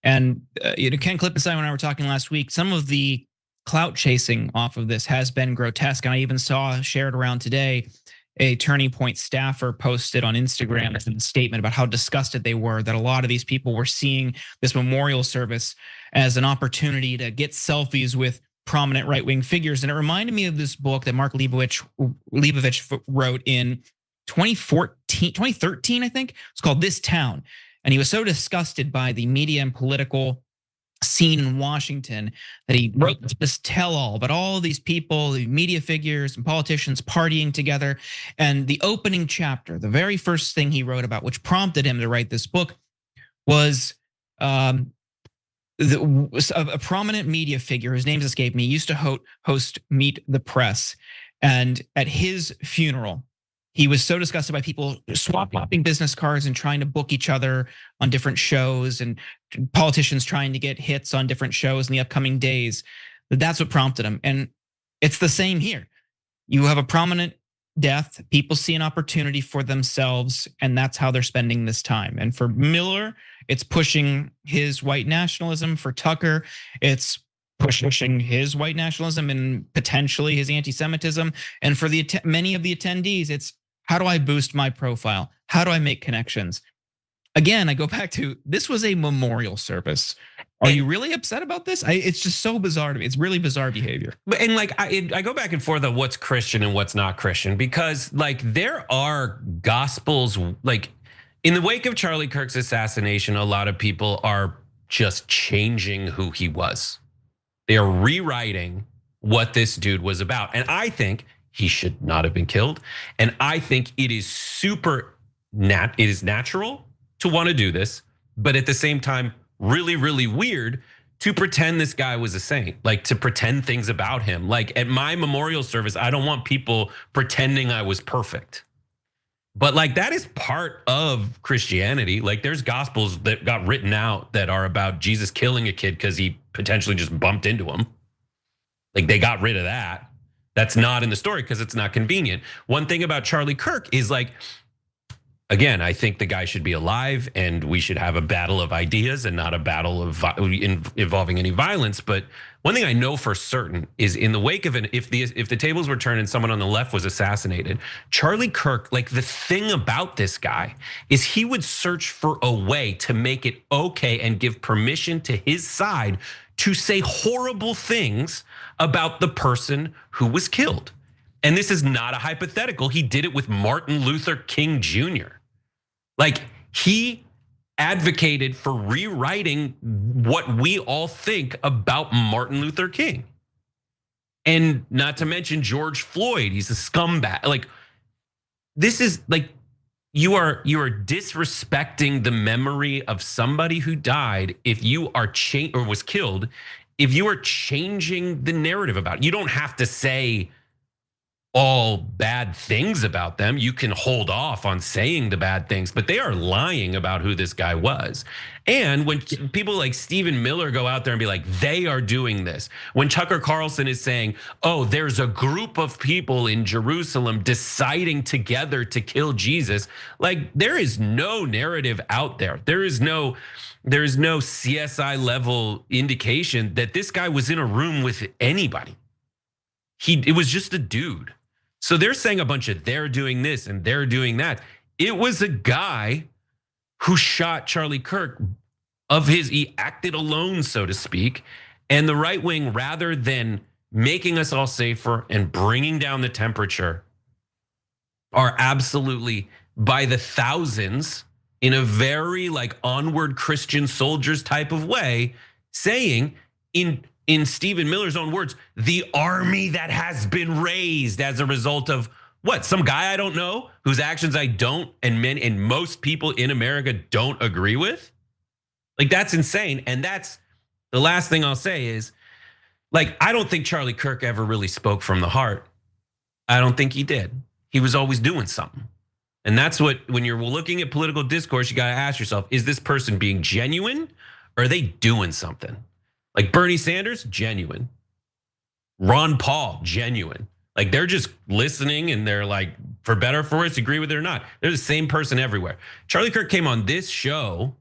And Ken Klippenstein and I were talking last week, some of the clout chasing off of this has been grotesque. And I even saw shared around today, a Turning Point staffer posted on Instagram a statement about how disgusted they were that a lot of these people were seeing this memorial service as an opportunity to get selfies with prominent right-wing figures. And it reminded me of this book that Mark Leibovich wrote in 2013, I think. It's called This Town. And he was so disgusted by the media and political scene in Washington that he wrote this tell-all about all of these people, the media figures and politicians partying together. And the opening chapter, the very first thing he wrote about, which prompted him to write this book, was a prominent media figure whose name's escaped me, used to host Meet the Press. And at his funeral, he was so disgusted by people swapping business cards and trying to book each other on different shows and politicians trying to get hits on different shows in the upcoming days. That's what prompted him. And it's the same here. You have a prominent death, people see an opportunity for themselves, and that's how they're spending this time. And for Miller, it's pushing his white nationalism. For Tucker, it's pushing his white nationalism and potentially his anti-Semitism. And for the many of the attendees, it's how do I boost my profile? How do I make connections? Again, I go back to, this was a memorial service. Are you really upset about this? It's just so bizarre to me. It's really bizarre behavior. And like, I go back and forth on what's Christian and what's not Christian, because like there are gospels, like in the wake of Charlie Kirk's assassination, a lot of people are just changing who he was. They are rewriting what this dude was about. And I think he should not have been killed. And I think it is it is natural to want to do this, but at the same time, really, really weird to pretend this guy was a saint, like to pretend things about him. Like at my memorial service, I don't want people pretending I was perfect. But like that is part of Christianity. Like there's gospels that got written out that are about Jesus killing a kid because he potentially just bumped into him. Like they got rid of that. That's not in the story because it's not convenient. One thing about Charlie Kirk is like, again, I think the guy should be alive and we should have a battle of ideas and not a battle of involving any violence. But one thing I know for certain is in the wake of if the tables were turned and someone on the left was assassinated, Charlie Kirk, like the thing about this guy is he would search for a way to make it okay and give permission to his side to say horrible things about the person who was killed. And this is not a hypothetical. He did it with Martin Luther King Jr. Like he advocated for rewriting what we all think about Martin Luther King. And not to mention George Floyd, he's a scumbag. Like this is like, you are disrespecting the memory of somebody who died if you are or was killed, if you are changing the narrative about it. You don't have to say all bad things about them. You can hold off on saying the bad things, but they are lying about who this guy was. And when people like Stephen Miller go out there and be like, they are doing this. When Tucker Carlson is saying, oh, there's a group of people in Jerusalem deciding together to kill Jesus. Like there is no narrative out there. There is no CSI level indication that this guy was in a room with anybody. It was just a dude. So they're saying a bunch of they're doing this and they're doing that. It was a guy who shot Charlie Kirk he acted alone, so to speak. And the right wing, rather than making us all safer and bringing down the temperature, are absolutely by the thousands in a very like onward Christian soldiers type of way, saying in Stephen Miller's own words, the army that has been raised as a result of what? Some guy I don't know whose actions I don't and most people in America don't agree with? Like, that's insane. And that's the last thing I'll say is, like, I don't think Charlie Kirk ever really spoke from the heart. I don't think he did. He was always doing something. And that's what, when you're looking at political discourse, you got to ask yourself, is this person being genuine or are they doing something? Like Bernie Sanders, genuine. Ron Paul, genuine. Like, they're just listening and they're like, for better or for worse, agree with it or not. They're the same person everywhere. Charlie Kirk came on this show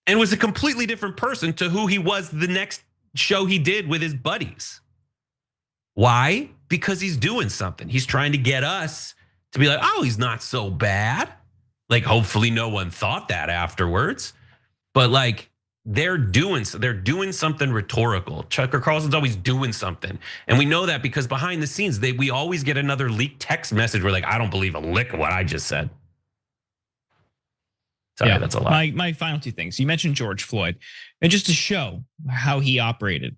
and was a completely different person to who he was the next show he did with his buddies. Why? Because he's doing something. He's trying to get us to be like, oh, he's not so bad. Like, hopefully no one thought that afterwards. But like, they're doing something rhetorical. Tucker Carlson's always doing something. And we know that because behind the scenes, we always get another leaked text message where like, I don't believe a lick of what I just said. Sorry, that's a lot. My final two things. You mentioned George Floyd, and just to show how he operated.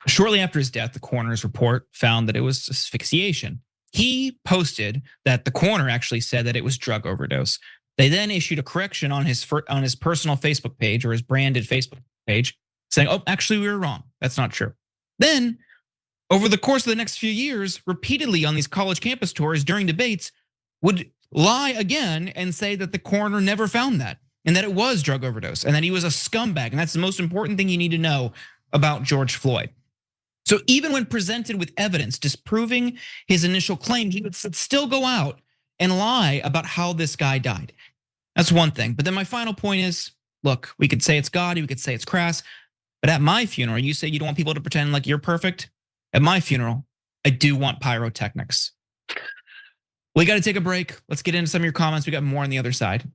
Shortly after his death, the coroner's report found that it was asphyxiation. He posted that the coroner actually said that it was drug overdose. They then issued a correction on his personal Facebook page or his branded Facebook page saying, oh, actually we were wrong. That's not true. Then over the course of the next few years, repeatedly on these college campus tours during debates, would lie again and say that the coroner never found that and that it was drug overdose and that he was a scumbag. And that's the most important thing you need to know about George Floyd. So even when presented with evidence disproving his initial claim, he would still go out and lie about how this guy died. That's one thing. But then my final point is, look, we could say it's gaudy, we could say it's crass, but at my funeral, you say you don't want people to pretend like you're perfect. At my funeral, I do want pyrotechnics. We got to take a break. Let's get into some of your comments. We got more on the other side.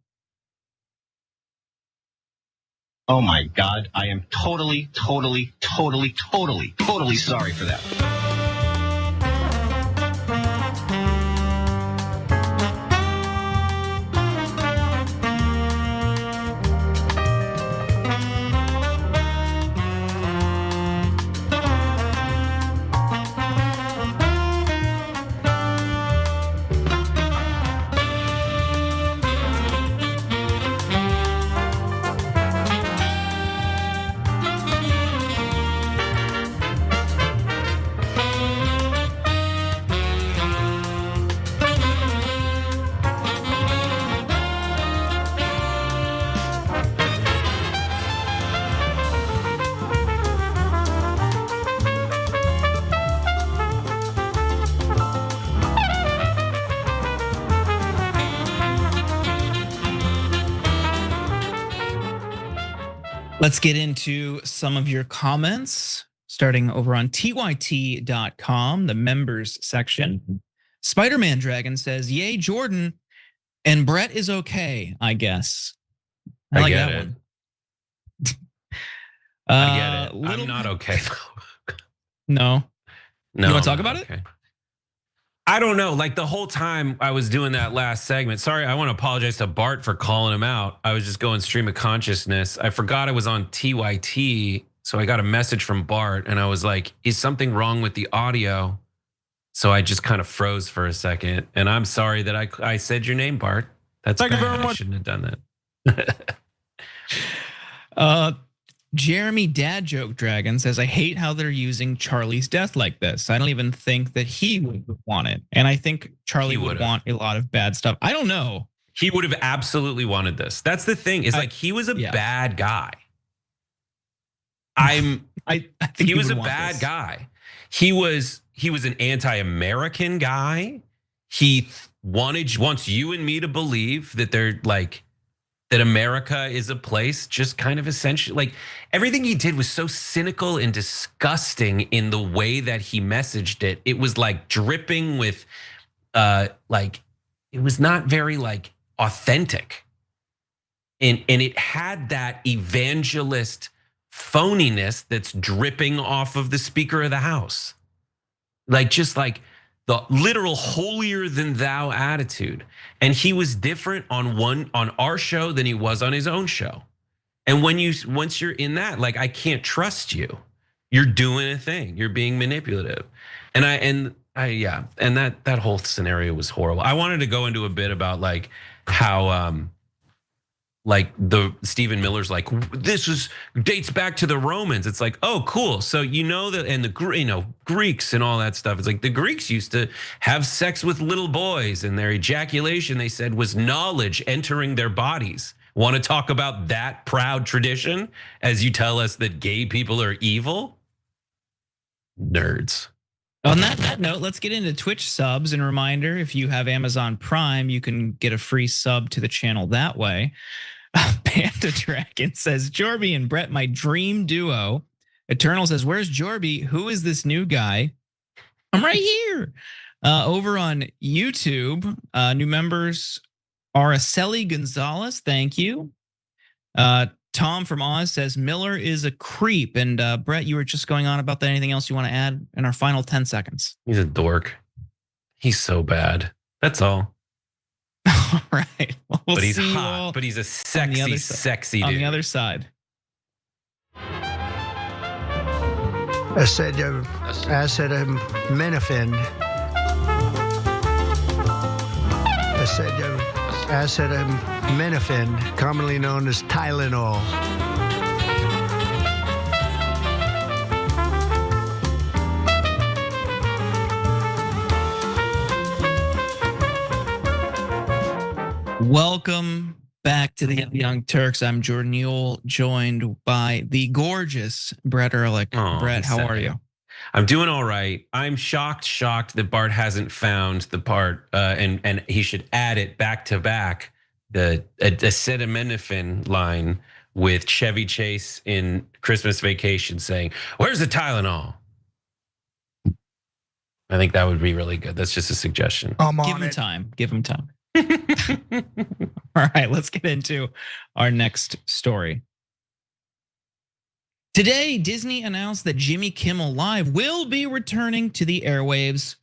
Oh my God, I am totally sorry for that. Let's get into some of your comments, starting over on tyt.com, the members section. Spider-Man Dragon says, yay, Jordan, and Brett is okay, I guess. I like that one. I get it. I'm not okay. No. You want to talk about it? I don't know. Like the whole time I was doing that last segment. Sorry, I want to apologize to Bart for calling him out. I was just going stream of consciousness. I forgot I was on TYT. So I got a message from Bart and I was like, is something wrong with the audio? So I just kind of froze for a second. And I'm sorry that I said your name, Bart. That's bad. I shouldn't have done that. Jeremy Dad Joke Dragon says, I hate how they're using Charlie's death like this. I don't even think that he would want it. And I think Charlie would want a lot of bad stuff. I don't know. He would have absolutely wanted this. That's the thing, is like he was a bad guy. I think he was a bad guy. He was an anti-American guy. He wants you and me to believe that they're like, that America is a place just kind of essentially, like everything he did was so cynical and disgusting in the way that he messaged it. It was like dripping with, like, it was not very like authentic. And it had that evangelist phoniness that's dripping off of the Speaker of the House. Just like the literal holier than thou attitude. And he was different on our show than he was on his own show. And once you're in that, I can't trust you. You're doing a thing. You're being manipulative. And that whole scenario was horrible. I wanted to go into a bit about how the Stephen Miller's this dates back to the Romans. It's oh, cool. So that, and the Greeks and all that stuff. It's the Greeks used to have sex with little boys, and their ejaculation, they said, was knowledge entering their bodies. Want to talk about that proud tradition as you tell us that gay people are evil? Nerds. On that note, let's get into Twitch subs. And a reminder, if you have Amazon Prime, you can get a free sub to the channel that way. Panda Dragon says, Jorby and Brett, my dream duo. Eternal says, where's Jorby? Who is this new guy? I'm right here. Over on YouTube, new members, Araceli Gonzalez, thank you. Tom from Oz says, Miller is a creep. And Brett, you were just going on about that. Anything else you want to add in our final 10 seconds? He's a dork. He's so bad. That's all. All right. Well, but he's hot. But he's a sexy, sexy dude. On the other side. Asad Menefin. Acetaminophen, commonly known as Tylenol. Welcome back to the Young Turks. I'm Jordan Yule, joined by the gorgeous Brett Ehrlich. Oh, Brett, how are you? I'm doing all right. I'm shocked that Bart hasn't found the part, and he should add it back to back, the acetaminophen line with Chevy Chase in Christmas Vacation saying, "Where's the Tylenol?" I think that would be really good. That's just a suggestion. Give him time. Give him time. All right, let's get into our next story. Today, Disney announced that Jimmy Kimmel Live will be returning to the airwaves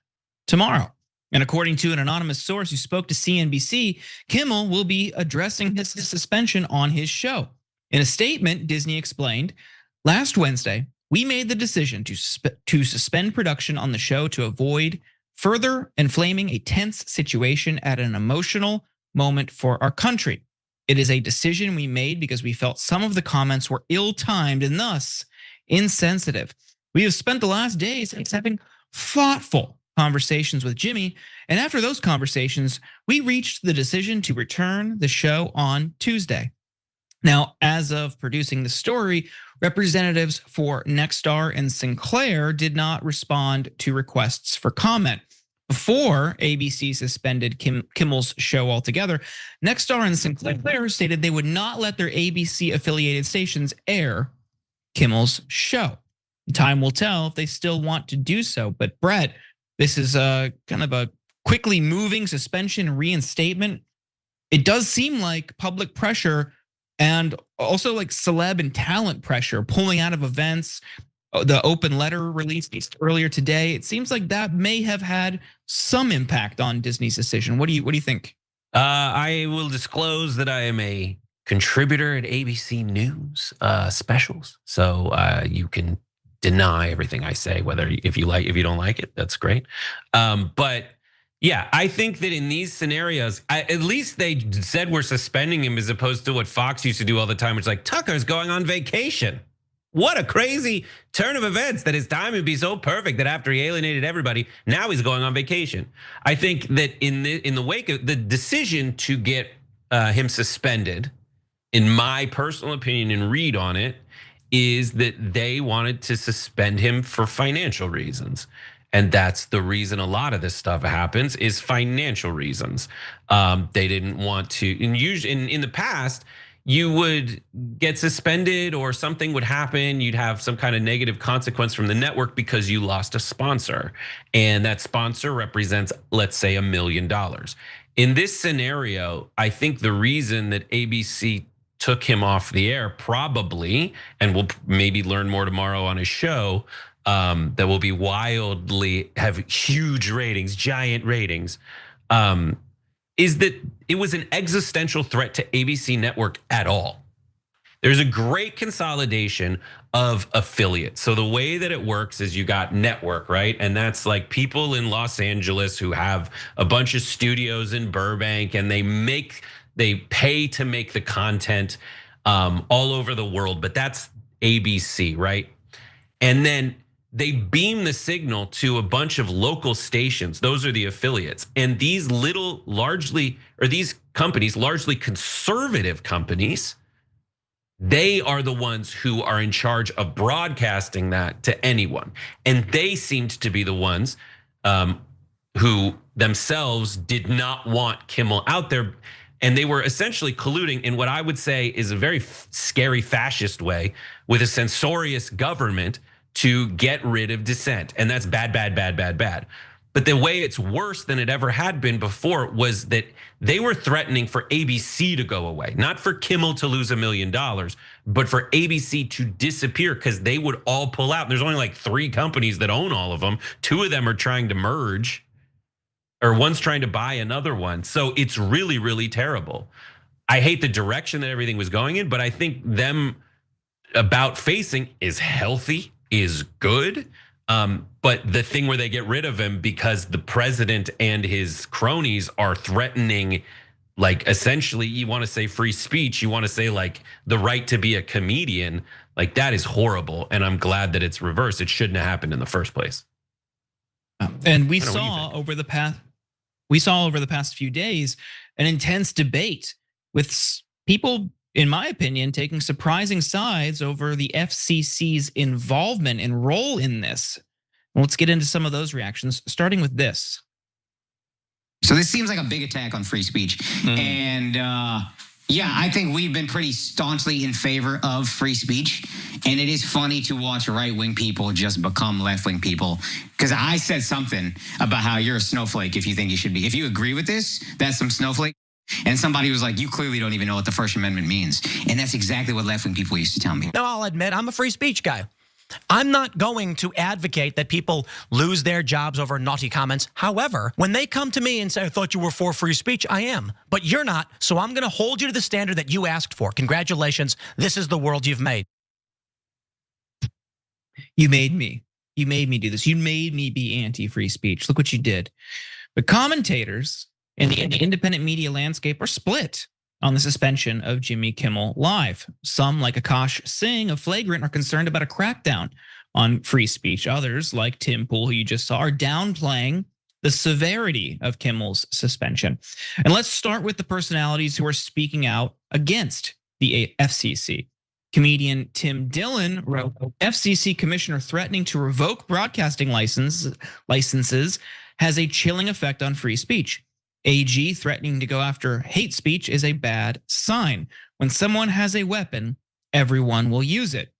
tomorrow. And according to an anonymous source who spoke to CNBC, Kimmel will be addressing his suspension on his show. In a statement, Disney explained, last Wednesday, we made the decision to suspend production on the show to avoid further inflaming a tense situation at an emotional moment for our country. It is a decision we made because we felt some of the comments were ill-timed and thus insensitive. We have spent the last days having thoughtful conversations with Jimmy, and after those conversations, we reached the decision to return the show on Tuesday. Now, as of producing the story, representatives for Nexstar and Sinclair did not respond to requests for comment. Before ABC suspended Kimmel's show altogether, Nexstar and Sinclair stated they would not let their ABC-affiliated stations air Kimmel's show. Time will tell if they still want to do so. But Brett, this is kind of a quickly moving suspension and reinstatement. It does seem like public pressure and also like celeb and talent pressure pulling out of events. The open letter released earlier today, it seems like that may have had some impact on Disney's decision. What do you think? I will disclose that I am a contributor at ABC News specials, so you can deny everything I say, whether if you don't like it, that's great. But yeah, I think that in these scenarios, at least they said we're suspending him as opposed to what Fox used to do all the time. It's like Tucker's going on vacation. What a crazy turn of events that his time would be so perfect that after he alienated everybody, now he's going on vacation. I think that in the wake of the decision to get him suspended, in my personal opinion and read on it, is that they wanted to suspend him for financial reasons. And that's the reason a lot of this stuff happens, is financial reasons. They didn't want to, and usually in the past, you would get suspended or something would happen. You'd have some kind of negative consequence from the network because you lost a sponsor. And that sponsor represents, let's say, $1 million. In this scenario, I think the reason that ABC took him off the air probably, and we'll maybe learn more tomorrow on his show, that will be have huge ratings, giant ratings, is that it was an existential threat to ABC network at all. There's a great consolidation of affiliates. So the way that it works is you got network, right? And that's like people in Los Angeles who have a bunch of studios in Burbank, and they pay to make the content all over the world, but that's ABC, right? And then they beam the signal to a bunch of local stations. Those are the affiliates. And these these companies, largely conservative companies, they are the ones who are in charge of broadcasting that to anyone. And they seemed to be the ones who themselves did not want Kimmel out there. And they were essentially colluding in what I would say is a very scary fascist way with a censorious government to get rid of dissent. And that's bad, bad, bad, bad, bad. But the way it's worse than it ever had been before was that they were threatening for ABC to go away, not for Kimmel to lose $1 million, but for ABC to disappear because they would all pull out. There's only like 3 companies that own all of them. 2 of them are trying to merge, or one's trying to buy another one. So it's really, really terrible. I hate the direction that everything was going in, but I think them about facing is healthy, is good. But the thing where they get rid of him because the president and his cronies are threatening, like essentially you want to say free speech, you want to say like the right to be a comedian, like that is horrible. And I'm glad that it's reversed. It shouldn't have happened in the first place. And we saw over the past few days an intense debate with people, in my opinion, taking surprising sides over the FCC's involvement and role in this. Let's get into some of those reactions, starting with this. So this seems like a big attack on free speech. And yeah, I think we've been pretty staunchly in favor of free speech. And it is funny to watch right-wing people just become left-wing people. Because I said something about how you're a snowflake if you think you should be. If you agree with this, that's some snowflake. And somebody was like, you clearly don't even know what the First Amendment means. And that's exactly what left-wing people used to tell me. Now, I'll admit, I'm a free speech guy. I'm not going to advocate that people lose their jobs over naughty comments. However, when they come to me and say, I thought you were for free speech, I am. But you're not, so I'm going to hold you to the standard that you asked for. Congratulations, this is the world you've made. You made me do this. You made me be anti-free speech. Look what you did. But commentators in the independent media landscape are split on the suspension of Jimmy Kimmel Live. Some, like Akash Singh of Flagrant, are concerned about a crackdown on free speech. Others, like Tim Pool, who you just saw, are downplaying the severity of Kimmel's suspension. And let's start with the personalities who are speaking out against the FCC. Comedian Tim Dillon wrote, FCC commissioner threatening to revoke broadcasting licenses has a chilling effect on free speech. AG threatening to go after hate speech is a bad sign. When someone has a weapon, everyone will use it.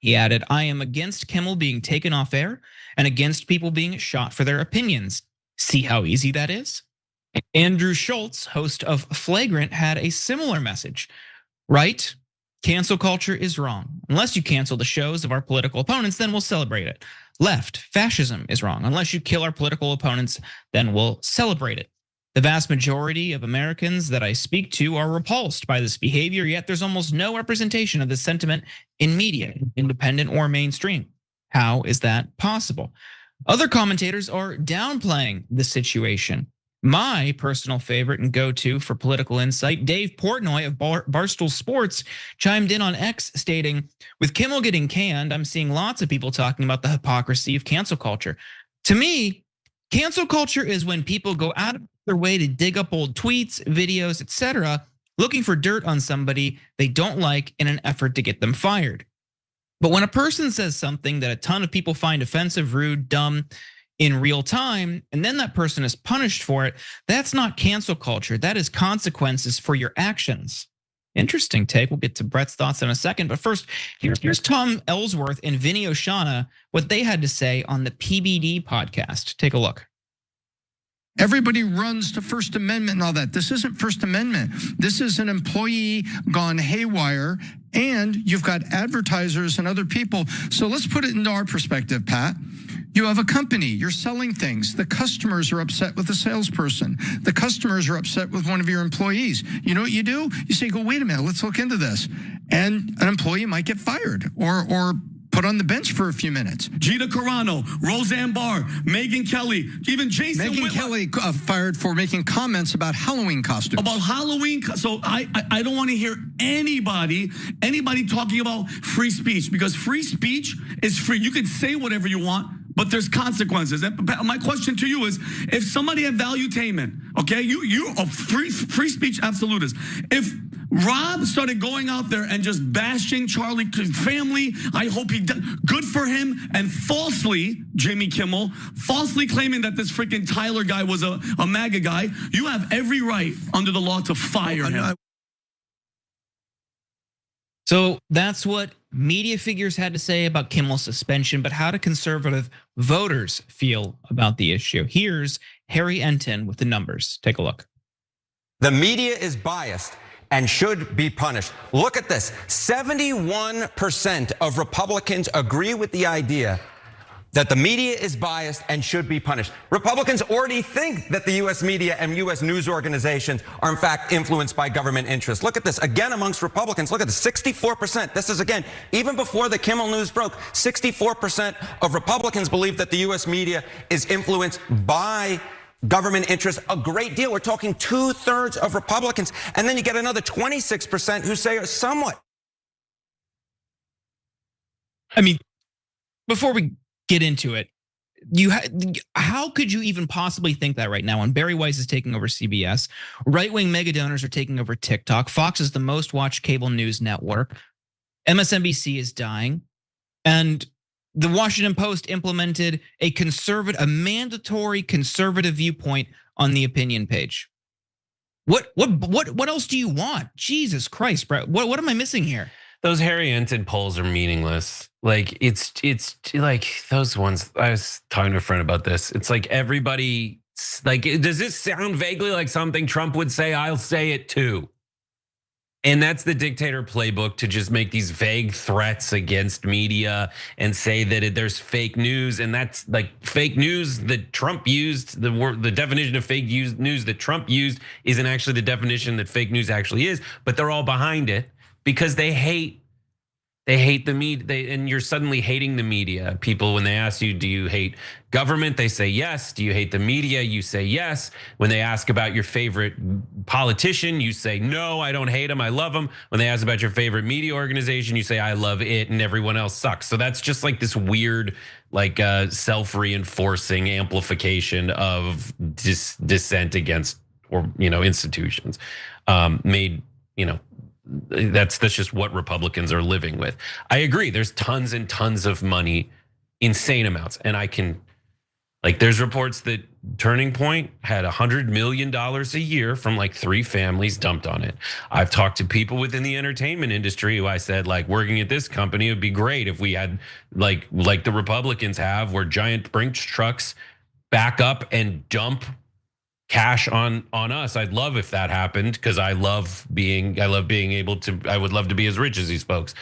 He added, I am against Kimmel being taken off air and against people being shot for their opinions. See how easy that is? Andrew Schultz, host of Flagrant, had a similar message. Right? Cancel culture is wrong. Unless you cancel the shows of our political opponents, then we'll celebrate it. Left, fascism is wrong. Unless you kill our political opponents, then we'll celebrate it. The vast majority of Americans that I speak to are repulsed by this behavior, yet there's almost no representation of this sentiment in media, independent or mainstream. How is that possible? Other commentators are downplaying the situation. My personal favorite and go-to for political insight, Dave Portnoy of Barstool Sports, chimed in on X stating, with Kimmel getting canned, I'm seeing lots of people talking about the hypocrisy of cancel culture. To me, cancel culture is when people go out of their way to dig up old tweets, videos, etc., looking for dirt on somebody they don't like in an effort to get them fired. But when a person says something that a ton of people find offensive, rude, dumb in real time, and then that person is punished for it, that's not cancel culture. That is consequences for your actions. Interesting take. We'll get to Brett's thoughts in a second. But first, here's Tom Ellsworth and Vinny Oshana, what they had to say on the PBD podcast. Take a look. Everybody runs to First Amendment and all that. This isn't First Amendment. This is an employee gone haywire, and you've got advertisers and other people. So let's put it into our perspective, Pat. You have a company, you're selling things. The customers are upset with the salesperson. The customers are upset with one of your employees. You know what you do? You say, go, wait a minute, let's look into this. And an employee might get fired or put on the bench for a few minutes. Gina Carano, Roseanne Barr, Megyn Kelly, even Jason Megyn Kelly fired for making comments about Halloween costumes. About Halloween. So I don't want to hear anybody talking about free speech, because free speech is free. You can say whatever you want, but there's consequences. And my question to you is, if somebody had valuetainment, okay, you are free speech absolutist. If Rob started going out there and just bashing Charlie family, I hope he does. Good for him. And falsely, Jimmy Kimmel, falsely claiming that this freaking Tyler guy was a MAGA guy. You have every right under the law to fire him. So that's what media figures had to say about Kimmel's suspension, but how do conservative voters feel about the issue? Here's Harry Enton with the numbers. Take a look. The media is biased and should be punished. Look at this. 71% of Republicans agree with the idea that the media is biased and should be punished. Republicans already think that the US media and US news organizations are in fact influenced by government interests. Look at this, again amongst Republicans, look at this, 64%. This is again, even before the Kimmel news broke, 64% of Republicans believe that the US media is influenced by government interest, a great deal. We're talking 2/3 of Republicans. And then you get another 26% who say somewhat. I mean, before we get into it, how could you even possibly think that right now when Barry Weiss is taking over CBS, right-wing mega donors are taking over TikTok, Fox is the most watched cable news network, MSNBC is dying, and the Washington Post implemented a mandatory conservative viewpoint on the opinion page. What else do you want? Jesus Christ, bro. What am I missing here? Those Harry Enton polls are meaningless. Like it's like those ones. I was talking to a friend about this. It's like everybody, like, does this sound vaguely like something Trump would say? I'll say it too. And that's the dictator playbook, to just make these vague threats against media and say that there's fake news. And that's like fake news that Trump used. The definition of fake news that Trump used isn't actually the definition that fake news actually is, but they're all behind it because they hate the media, and you're suddenly hating the media. People, when they ask you, do you hate government? They say yes. Do you hate the media? You say yes. When they ask about your favorite politician, you say no, I don't hate him, I love him. When they ask about your favorite media organization, you say I love it and everyone else sucks. So that's just like this weird, like self-reinforcing amplification of dissent against institutions made. That's just what Republicans are living with. I agree. There's tons and tons of money, insane amounts. And there's reports that Turning Point had $100 million a year from like 3 families dumped on it. I've talked to people within the entertainment industry who I said, like, working at this company, it would be great if we had like the Republicans have, where giant Brinks trucks back up and dump cash on us. I'd love if that happened, because I would love being to be as rich as these folks.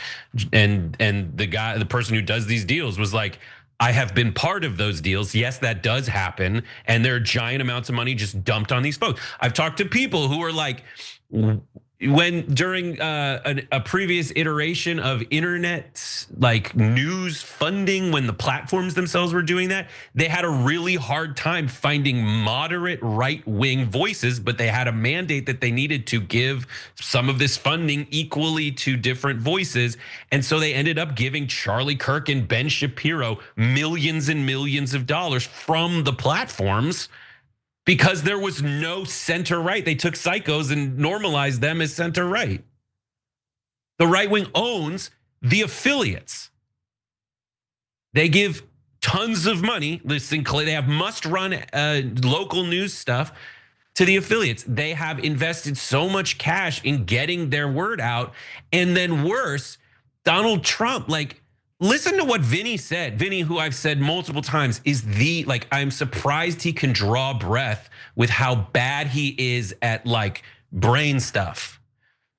And the person who does these deals was like, I have been part of those deals. Yes, that does happen. And there are giant amounts of money just dumped on these folks. I've talked to people who are like, during a previous iteration of internet like news funding, when the platforms themselves were doing that, they had a really hard time finding moderate right-wing voices, but they had a mandate that they needed to give some of this funding equally to different voices. And so they ended up giving Charlie Kirk and Ben Shapiro millions and millions of dollars from the platforms, because there was no center right. They took psychos and normalized them as center right. The right wing owns the affiliates. They give tons of money. They have must-run local news stuff to the affiliates. They have invested so much cash in getting their word out. And then worse, Donald Trump, like listen to what Vinny said. Vinny, who I've said multiple times, is I'm surprised he can draw breath with how bad he is at like brain stuff.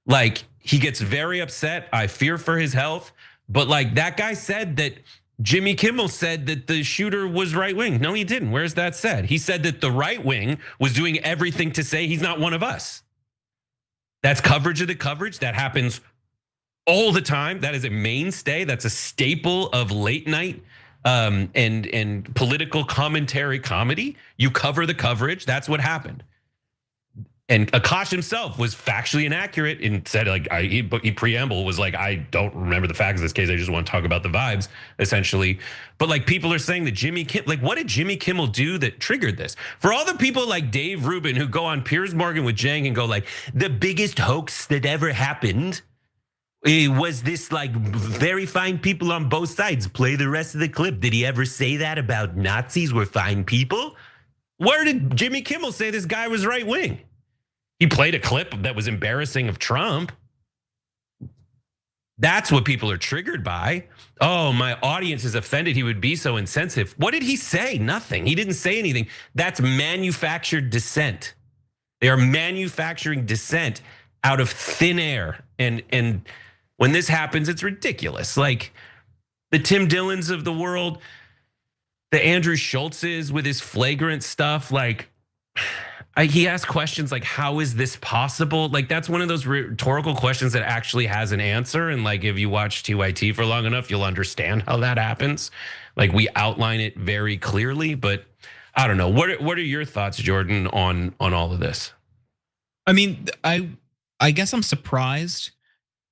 Like he gets very upset. I fear for his health. But like that guy said that Jimmy Kimmel said that the shooter was right wing. No, he didn't. Where's that said? He said that the right wing was doing everything to say he's not one of us. That's coverage of the coverage. That happens all the time. That is a mainstay. That's a staple of late night and political commentary comedy. You cover the coverage. That's what happened. And Akash himself was factually inaccurate and said he preamble was like, I don't remember the facts of this case. I just want to talk about the vibes, essentially. But like people are saying that Jimmy Kimmel, like what did Jimmy Kimmel do that triggered this? For all the people like Dave Rubin who go on Piers Morgan with Jang and go like, the biggest hoax that ever happened was this like very fine people on both sides. Play the rest of the clip. Did he ever say that about Nazis were fine people? Where did Jimmy Kimmel say this guy was right wing? He played a clip that was embarrassing of Trump. That's what people are triggered by. Oh, my audience is offended. He would be so insensitive. What did he say? Nothing. He didn't say anything. That's manufactured dissent. They are manufacturing dissent out of thin air. And when this happens, it's ridiculous. Like the Tim Dillons of the world, the Andrew Schultzes with his flagrant stuff, like he asked questions like, how is this possible? Like that's one of those rhetorical questions that actually has an answer. And like, if you watch TYT for long enough, you'll understand how that happens. Like we outline it very clearly, but I don't know. What are your thoughts, Jordan, on all of this? I mean, I guess I'm surprised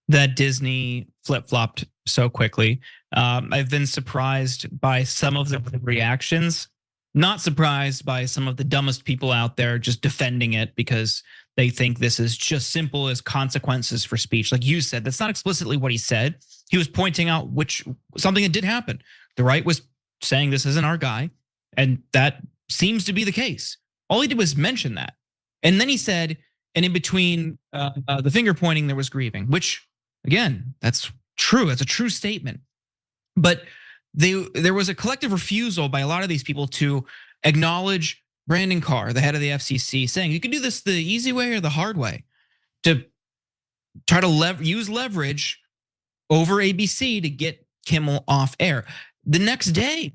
that Disney flip-flopped so quickly. I've been surprised by some of the reactions. Not surprised by some of the dumbest people out there just defending it because they think this is just simple as consequences for speech. Like you said, that's not explicitly what he said. He was pointing out something that did happen. The right was saying this isn't our guy, and that seems to be the case. All he did was mention that. And then he said, and in between the finger pointing, there was grieving, which again, that's true. That's a true statement. But there was a collective refusal by a lot of these people to acknowledge Brandon Carr, the head of the FCC, saying you can do this the easy way or the hard way, to try to use leverage over ABC to get Kimmel off air. The next day,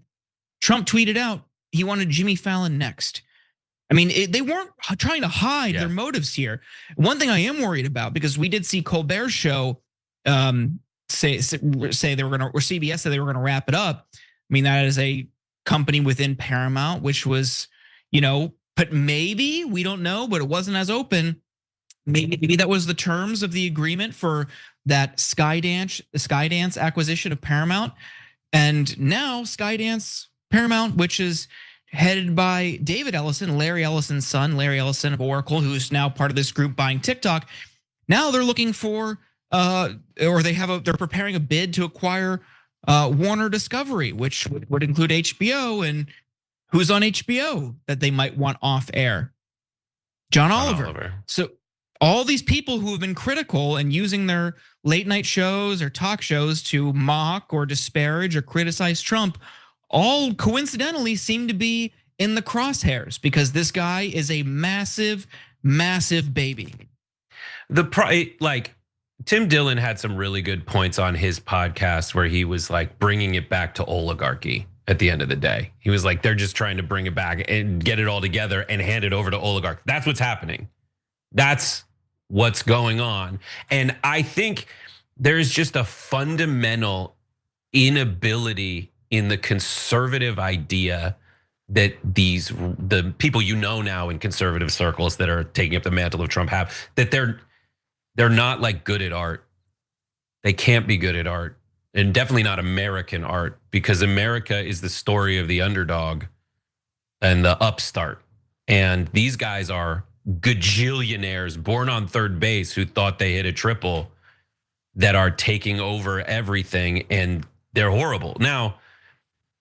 Trump tweeted out he wanted Jimmy Fallon next. I mean, they weren't trying to hide their motives here. One thing I am worried about, because we did see Colbert's show say they were gonna, or CBS said they were gonna wrap it up. I mean, that is a company within Paramount, which was, but maybe, we don't know, but it wasn't as open. Maybe that was the terms of the agreement for that Skydance acquisition of Paramount. And now Skydance Paramount, which is headed by David Ellison, Larry Ellison's son, Larry Ellison of Oracle, who is now part of this group buying TikTok. Now they're looking for, they're preparing a bid to acquire Warner Discovery, which would include HBO, and who's on HBO that they might want off air? John Oliver. So all these people who have been critical and using their late night shows or talk shows to mock or disparage or criticize Trump, all coincidentally seem to be in the crosshairs because this guy is a massive, massive baby. Tim Dillon had some really good points on his podcast where he was like bringing it back to oligarchy at the end of the day. He was like, they're just trying to bring it back and get it all together and hand it over to oligarchs. That's what's happening. That's what's going on. And I think there's just a fundamental inability in the conservative idea that the people now in conservative circles that are taking up the mantle of Trump have, that they're not like good at art. They can't be good at art, and definitely not American art, because America is the story of the underdog and the upstart. And these guys are gajillionaires born on third base who thought they hit a triple that are taking over everything, and they're horrible. Now,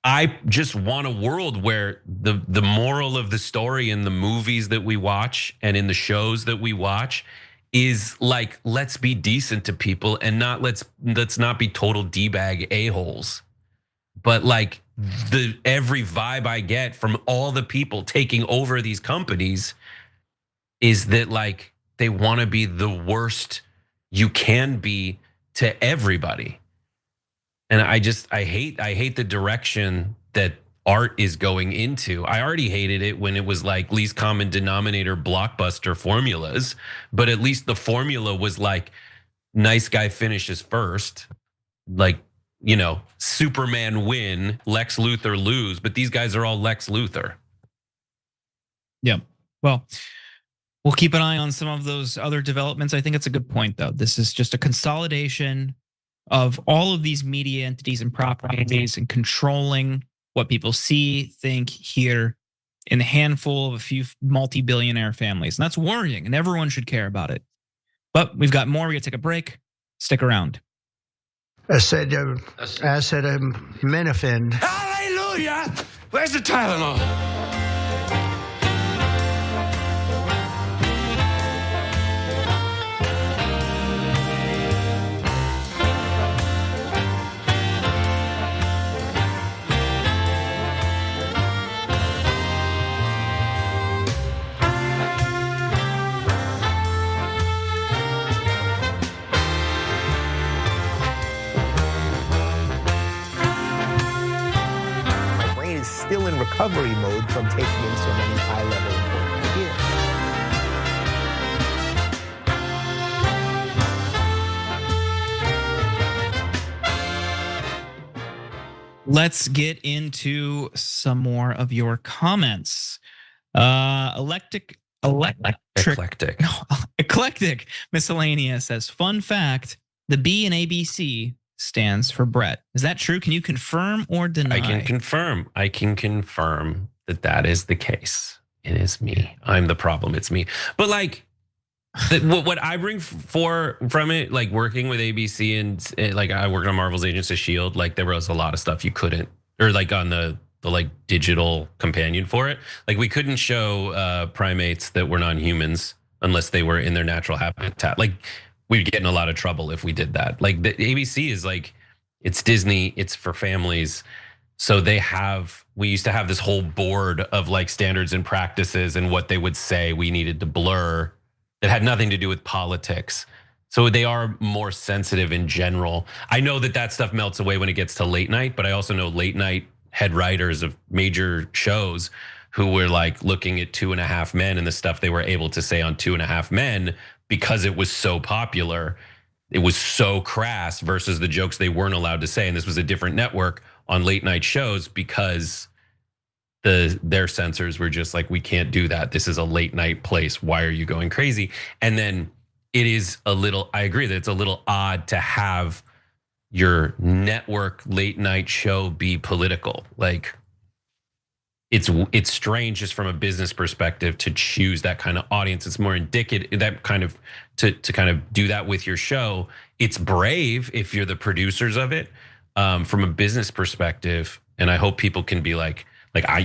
I just want a world where the moral of the story in the movies that we watch and in the shows that we watch is like, let's be decent to people and let's not be total D-bag a-holes. but like every vibe I get from all the people taking over these companies is that like they want to be the worst you can be to everybody. And I hate the direction that art is going into. I already hated it when it was like least common denominator blockbuster formulas, but at least the formula was like nice guy finishes first, like, you know, Superman win, Lex Luthor lose, but these guys are all Lex Luthor. Yeah, well, we'll keep an eye on some of those other developments. I think it's a good point, though. This is just a consolidation of all of these media entities and properties and controlling what people see, think, hear in a handful of a few multi-billionaire families. And that's worrying, and everyone should care about it. But we've got more. We got to take a break. Stick around. I said Menafin. Hallelujah! Where's the Tylenol? Still in recovery mode from taking in so many high-level important ideas. Let's get into some more of your comments. Eclectic Miscellaneous says, fun fact, the B in ABC stands for Brett. Is that true? Can you confirm or deny? I can confirm that that is the case. It is me. I'm the problem. It's me. But like, what I bring from it, like working with ABC and like I worked on Marvel's Agents of S.H.I.E.L.D., like there was a lot of stuff you couldn't, or like on the like digital companion for it. Like we couldn't show primates that were non-humans unless they were in their natural habitat. Like we'd get in a lot of trouble if we did that. Like the ABC is like, it's Disney, it's for families. So we used to have this whole board of like standards and practices and what they would say we needed to blur that had nothing to do with politics. So they are more sensitive in general. I know that stuff melts away when it gets to late night, but I also know late night head writers of major shows who were like looking at 2.5 Men and the stuff they were able to say on 2.5 Men because it was so popular. It was so crass versus the jokes they weren't allowed to say. And this was a different network on late night shows because their censors were just like, we can't do that. This is a late night place. Why are you going crazy? And then it is I agree that it's a little odd to have your network late night show be political. Like it's strange just from a business perspective to choose that kind of audience. It's more indicative that kind of to kind of do that with your show. It's brave if you're the producers of it from a business perspective. And I hope people can be like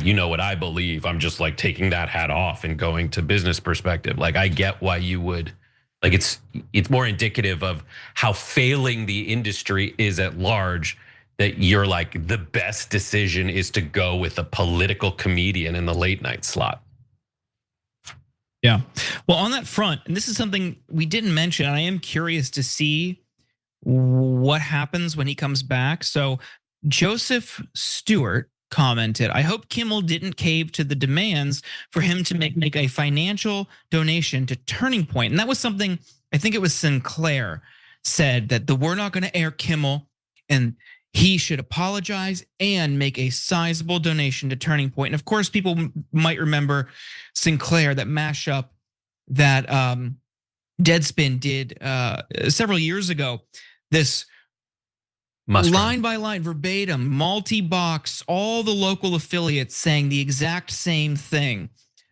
you know what I believe. I'm just like taking that hat off and going to business perspective. Like I get why you would. Like it's more indicative of how failing the industry is at large, that you're like the best decision is to go with a political comedian in the late night slot. Yeah, well, on that front, and this is something we didn't mention, and I am curious to see what happens when he comes back. So Joseph Stewart commented, I hope Kimmel didn't cave to the demands for him to make a financial donation to Turning Point. And that was something, I think it was Sinclair said that we're not gonna air Kimmel and he should apologize and make a sizable donation to Turning Point. And of course, people might remember Sinclair, that mashup that Deadspin did several years ago. This line by line, verbatim, multi-box, all the local affiliates saying the exact same thing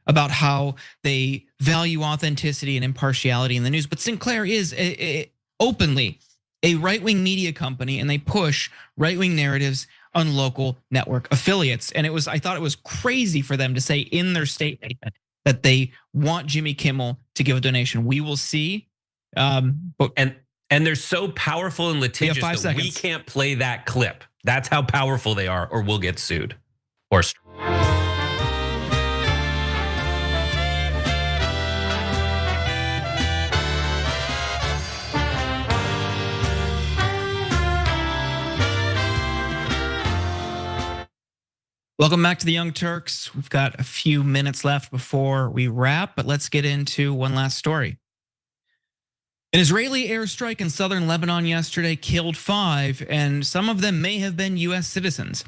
about how they value authenticity and impartiality in the news. But Sinclair is openly a right-wing media company, and they push right-wing narratives on local network affiliates. And I thought it was crazy for them to say in their statement that they want Jimmy Kimmel to give a donation. We will see. And they're so powerful and litigious that we can't play that clip. That's how powerful they are, or we'll get sued. Or Welcome back to the Young Turks. We've got a few minutes left before we wrap, but let's get into one last story. An Israeli airstrike in southern Lebanon yesterday killed 5, and some of them may have been US citizens.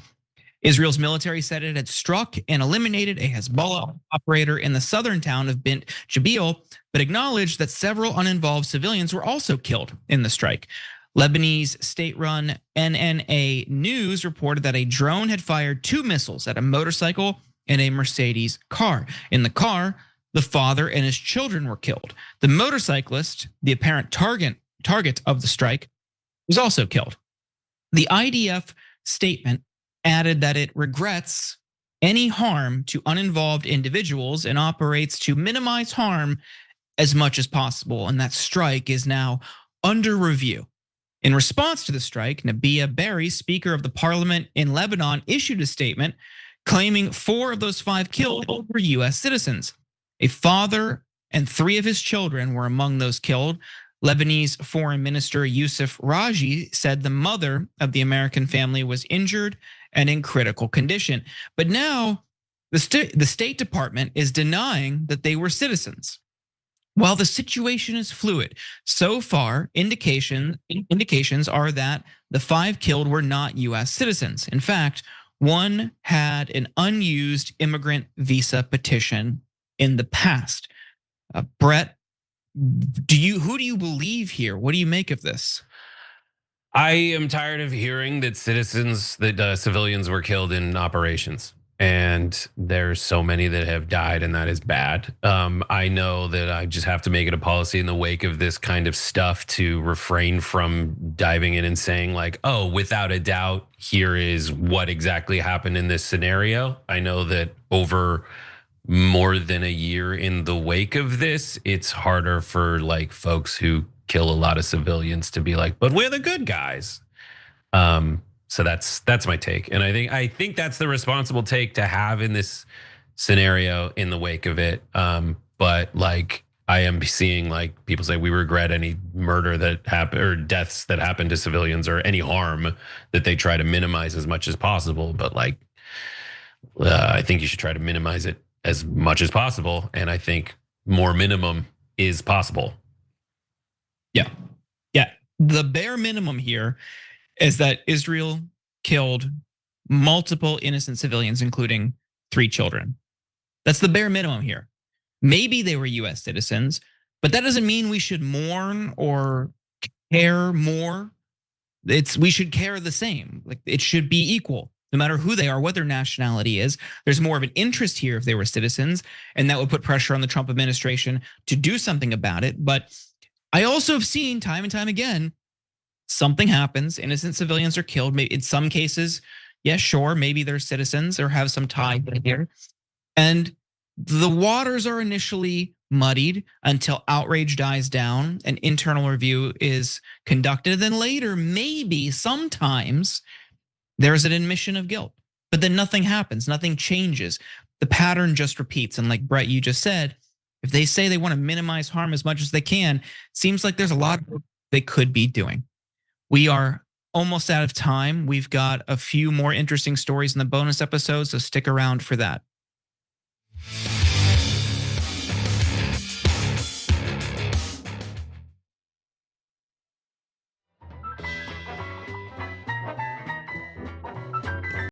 Israel's military said it had struck and eliminated a Hezbollah operator in the southern town of Bint Jbeil, but acknowledged that several uninvolved civilians were also killed in the strike. Lebanese state-run NNA News reported that a drone had fired 2 missiles at a motorcycle and a Mercedes car. In the car, the father and his children were killed. The motorcyclist, the apparent target of the strike, was also killed. The IDF statement added that it regrets any harm to uninvolved individuals and operates to minimize harm as much as possible. And that strike is now under review. In response to the strike, Nabih Berri, Speaker of the Parliament in Lebanon, issued a statement claiming 4 of those 5 killed were US citizens. A father and 3 of his children were among those killed. Lebanese Foreign Minister Youssef Raji said the mother of the American family was injured and in critical condition. But now the State Department is denying that they were citizens. While the situation is fluid, so far indications are that the 5 killed were not US citizens. In fact, one had an unused immigrant visa petition in the past. Brett, who do you believe here? What do you make of this? I am tired of hearing that civilians were killed in operations. And there's so many that have died, and that is bad. I know that I just have to make it a policy in the wake of this kind of stuff to refrain from diving in and saying like, oh, without a doubt, here is what exactly happened in this scenario. I know that over more than a year in the wake of this, it's harder for like folks who kill a lot of civilians to be like, but we're the good guys. So that's my take, and I think that's the responsible take to have in this scenario in the wake of it. But like I am seeing like people say we regret any murder that happened or deaths that happened to civilians or any harm that they try to minimize as much as possible. But like I think you should try to minimize it as much as possible, and I think more minimum is possible. Yeah. The bare minimum here is that Israel killed multiple innocent civilians, including 3 children. That's the bare minimum here. Maybe they were US citizens, but that doesn't mean we should mourn or care more. We should care the same. Like it should be equal, no matter who they are, what their nationality is. There's more of an interest here if they were citizens, and that would put pressure on the Trump administration to do something about it. But I also have seen time and time again, something happens, innocent civilians are killed. Maybe in some cases, yes, sure, maybe they're citizens or have some tie here. And the waters are initially muddied until outrage dies down, an internal review is conducted. Then later, maybe sometimes there's an admission of guilt, but then nothing happens, nothing changes. The pattern just repeats. And like Brett, you just said, if they say they want to minimize harm as much as they can, seems like there's a lot they could be doing. We are almost out of time. We've got a few more interesting stories in the bonus episode, so stick around for that.